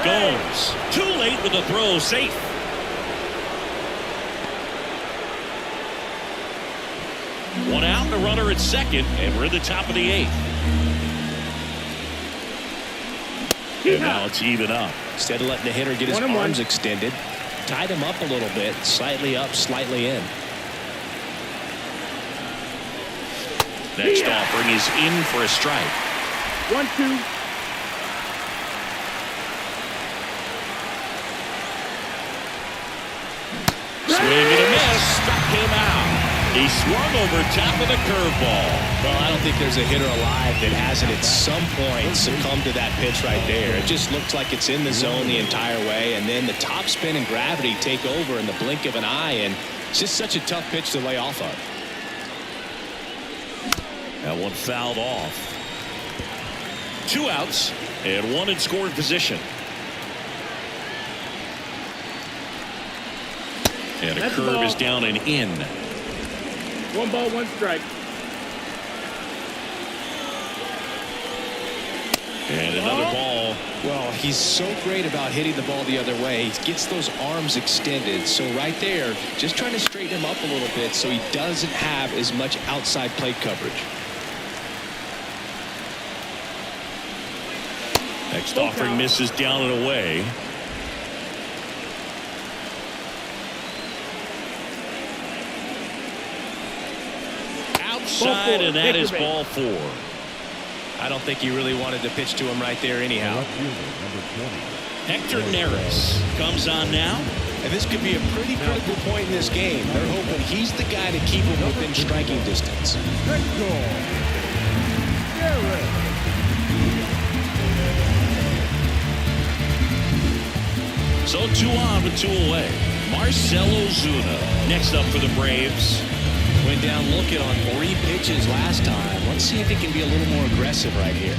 Gomes too late with the throw, safe. One out and a runner at second, and we're at the top of the 8th. And now it's even up. Instead of letting the hitter get his arms extended, tied him up a little bit, slightly up, slightly in. Next offering is in for a strike. 1-2. Swing and a miss, struck him out. He swung over top of the curveball. Well, I don't think there's a hitter alive that hasn't at some point succumbed to that pitch right there. It just looks like it's in the zone the entire way, and then the top spin and gravity take over in the blink of an eye, and it's just such a tough pitch to lay off of. That one fouled off. 2 outs and 1 in scoring position. And a curve is down and in. 1 ball, 1 strike. And another ball. Well, he's so great about hitting the ball the other way. He gets those arms extended. So right there, just trying to straighten him up a little bit so he doesn't have as much outside plate coverage. Next offering misses down and away. Outside, and that is ball 4. I don't think he really wanted to pitch to him right there anyhow. Hector Neris comes on now. And this could be a pretty critical point in this game. They're hoping he's the guy to keep him within striking distance. So 2 on with 2 away. Marcell Ozuna next up for the Braves. Went down looking on 3 pitches last time. Let's see if he can be a little more aggressive right here.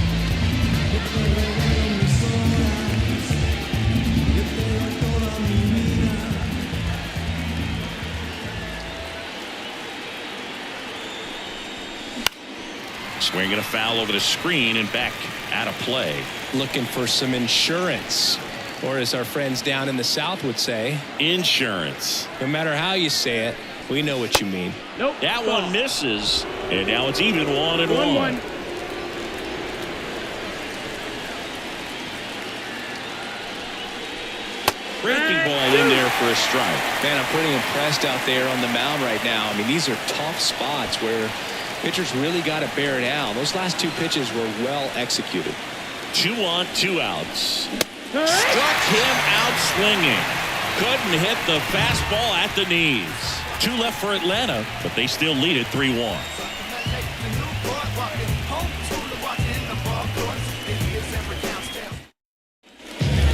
Swinging a foul over the screen and back out of play. Looking for some insurance. Or as our friends down in the South would say, insurance. No matter how you say it, we know what you mean. Nope. That one misses, and now it's even 1-1. Breaking ball in there for a strike. Man, I'm pretty impressed out there on the mound right now. I mean, these are tough spots where pitchers really got to bear down. Those last 2 pitches were well executed. 2 on, 2 outs. Struck him out swinging. Couldn't hit the fastball at the knees. 2 left for Atlanta, but they still lead it 3-1.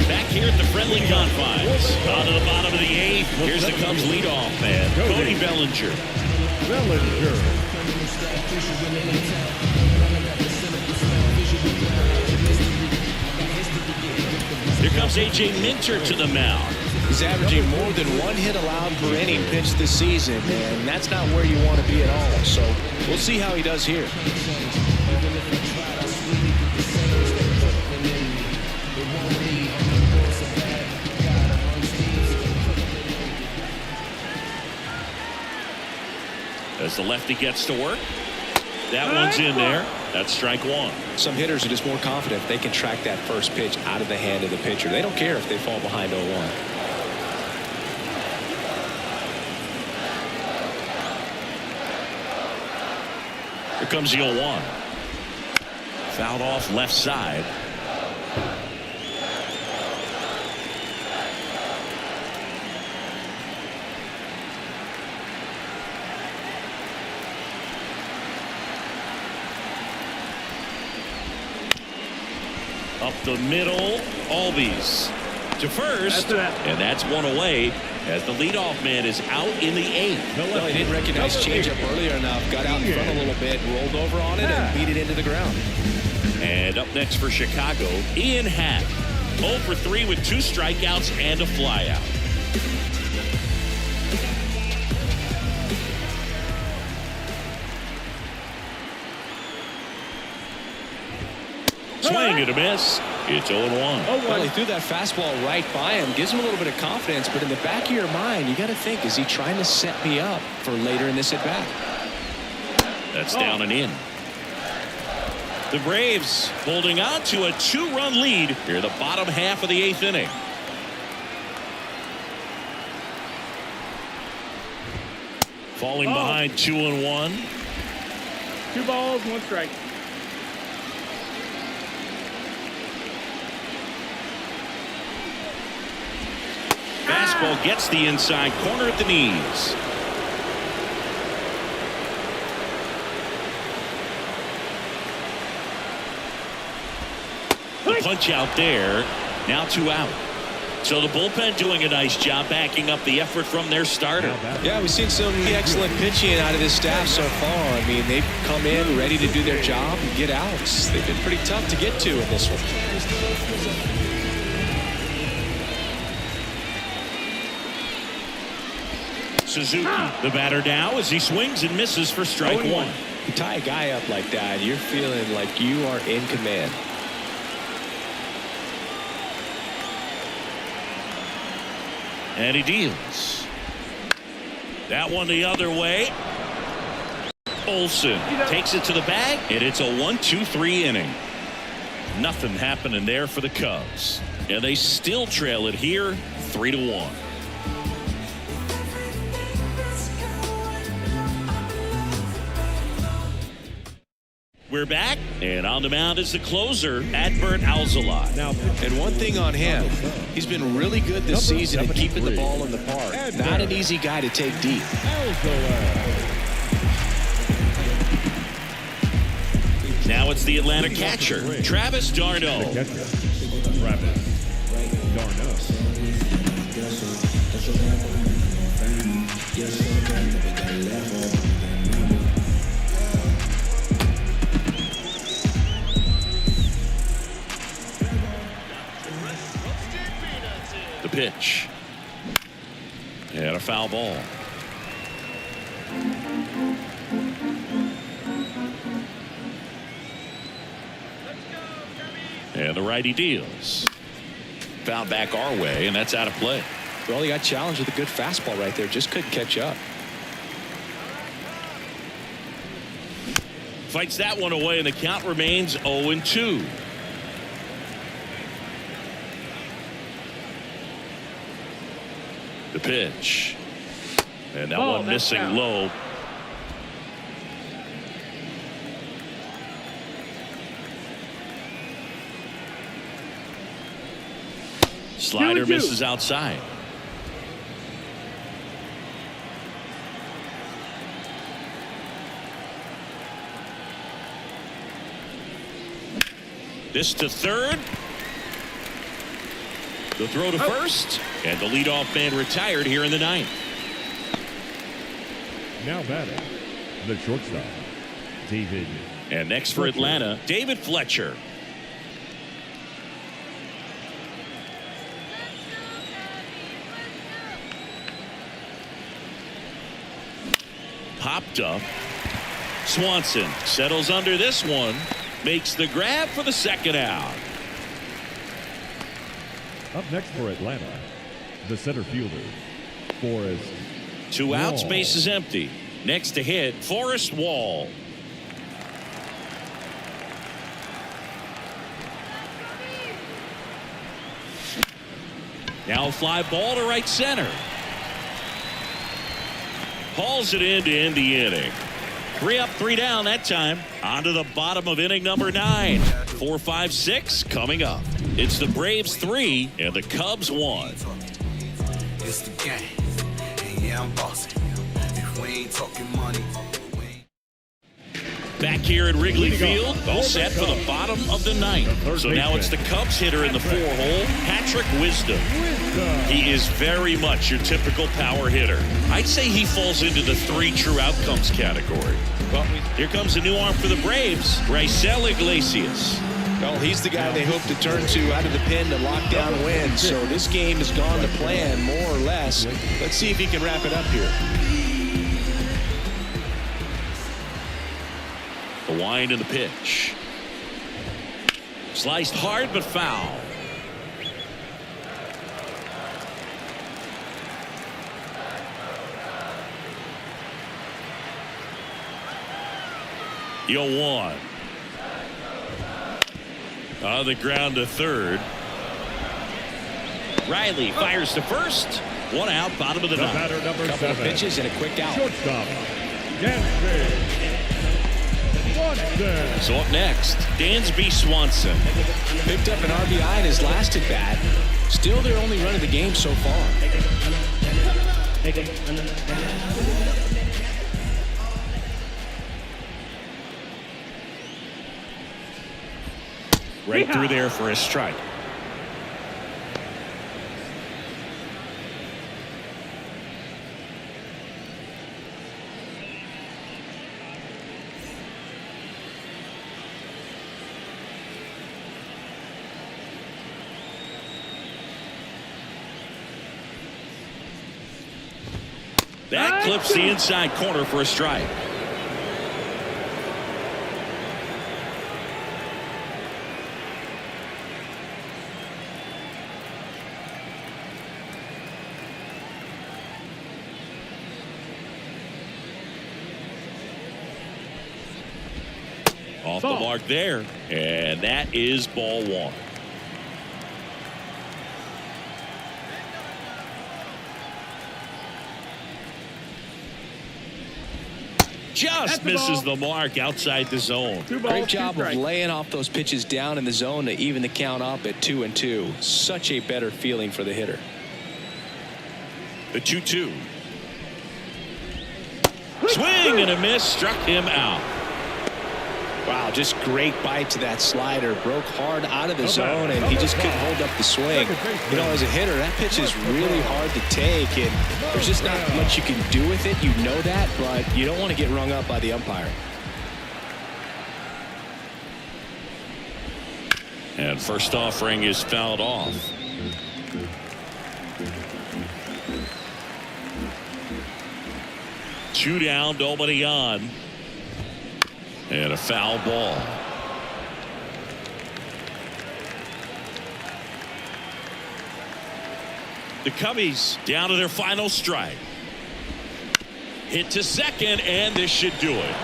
Back here at the friendly confines. On to the bottom of the 8th. Here's the Cubs leadoff man, Cody Bellinger. Here comes A.J. Minter to the mound. He's averaging more than 1 hit allowed per inning pitched this season, and that's not where you want to be at all. So we'll see how he does here. As the lefty gets to work. That one's in there. That's strike 1. Some hitters are just more confident if they can track that first pitch out of the hand of the pitcher. They don't care if they fall behind 0-1. comes the 0-1. Fouled off left side. Up the middle, Albies to first, and that's one away as the leadoff man is out in the 8th. Well, he didn't recognize changeup earlier enough, got out in front a little bit, rolled over on it, and beat it into the ground. And up next for Chicago, Ian Happ, 0 for 3 with 2 strikeouts and a flyout. Swing and a miss. It's 0-1. Well, he threw that fastball right by him. Gives him a little bit of confidence, but in the back of your mind, you got to think, is he trying to set me up for later in this at-bat? That's down and in. The Braves holding on to a 2-run lead here in the bottom half of the 8th inning. Falling behind 2-1. 2 balls, 1 strike. Fastball gets the inside corner at the knees. The punch out there. Now 2 out. So the bullpen doing a nice job backing up the effort from their starter. Yeah, we've seen some excellent pitching out of this staff so far. I mean, they've come in ready to do their job and get outs. They've been pretty tough to get to in this one. Suzuki, the batter now as he swings and misses for strike 1. You tie a guy up like that, you're feeling like you are in command. And he deals. That one the other way. Olsen takes it to the bag, and it's a 1-2-3 inning. Nothing happening there for the Cubs. And they still trail it here 3-1. We're back, and on the mound is the closer, Adbert Alzolay. And one thing on him, he's been really good this season at keeping the ball in the park. Not an easy guy to take deep. Now it's the Atlanta catcher, Travis d'Arnaud. The pitch. And a foul ball. And the righty deals. Foul back our way, and that's out of play. Well, he got challenged with a good fastball right there. Just couldn't catch up. Fights that one away, and the count remains 0-2. The pitch. And that one missing low. Slider misses outside. This to third. The throw to first. And the leadoff man retired here in the 9th. Now batting, the shortstop, David. And next for Atlanta, David Fletcher. Popped up. Swanson settles under this one. Makes the grab for the second out. Up next for Atlanta, the center fielder, Forrest. 2 outs, Wall. base is empty. Next to hit, Forrest Wall. Now a fly ball to right center. Hauls it in to end the inning. 3 up, 3 down that time. On to the bottom of inning number 9. 4, 5, 6 coming up. It's the Braves 3 and the Cubs 1. It's the game, and yeah, I'm bossing. If we ain't talking money, Back here at Wrigley Field, all set for the bottom of the 9th. So now it's the Cubs hitter in the 4-hole, Patrick Wisdom. He is very much your typical power hitter. I'd say he falls into the 3 true outcomes category. Well, here comes a new arm for the Braves, Raisel Iglesias. Well, he's the guy they hope to turn to out of the pen to lock down wins. So this game has gone to plan, more or less. Let's see if he can wrap it up here. The wind and the pitch. Sliced hard but foul. Yo, 1. On the ground to third. Riley fires to first. 1 out, bottom of the 9th. Batter number Couple 7. of pitches and a quick out. Shortstop, Dansby Swanson. So up next, Dansby Swanson. Picked up an RBI in his last at bat. Still their only run of the game so far. Right through there for a strike. That clips the inside corner for a strike. Off the mark there, and that is ball 1. Just misses the mark outside the zone. Great job of laying off those pitches down in the zone to even the count up at 2-2. Such a better feeling for the hitter. The 2-2. Swing and a miss, struck him out. Wow, just great bite to that slider. Broke hard out of the zone, and he just couldn't hold up the swing. You know, as a hitter, that pitch is really hard to take, and there's just not much you can do with it. You know that, but you don't want to get rung up by the umpire. And first offering is fouled off. Two down, nobody on. And a foul ball. The Cubbies down to their final strike. Hit to second, and this should do it.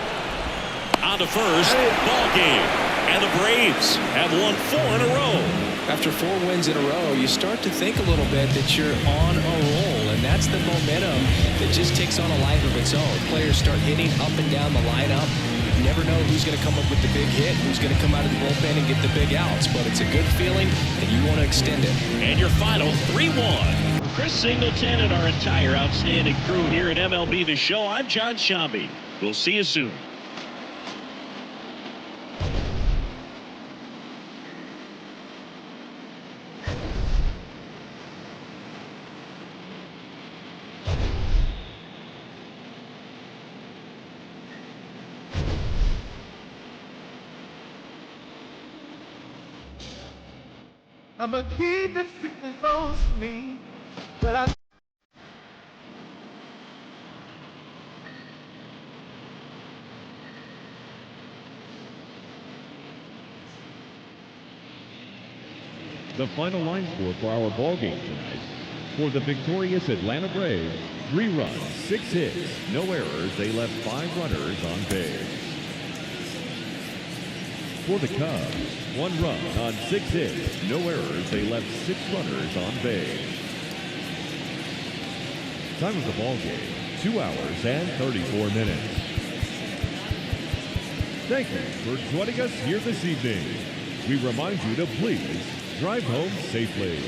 On to first, ball game. And the Braves have won 4 in a row. After 4 wins in a row, you start to think a little bit that you're on a roll, and that's the momentum that just takes on a life of its own. Players start hitting up and down the lineup. You never know who's going to come up with the big hit, who's going to come out of the bullpen and get the big outs, but it's a good feeling, and you want to extend it. And your final 3-1. Chris Singleton and our entire outstanding crew here at MLB The Show. I'm John Shambi. We'll see you soon. I'ma keep this sickness close to me, but I. The final line score for our ball game tonight. For the victorious Atlanta Braves, 3 runs, 6 hits, no errors. They left 5 runners on base. For the Cubs, 1 run on 6 hits, no errors. They left 6 runners on base. Time of the ball game, 2 hours and 34 minutes. Thank you for joining us here this evening. We remind you to please drive home safely.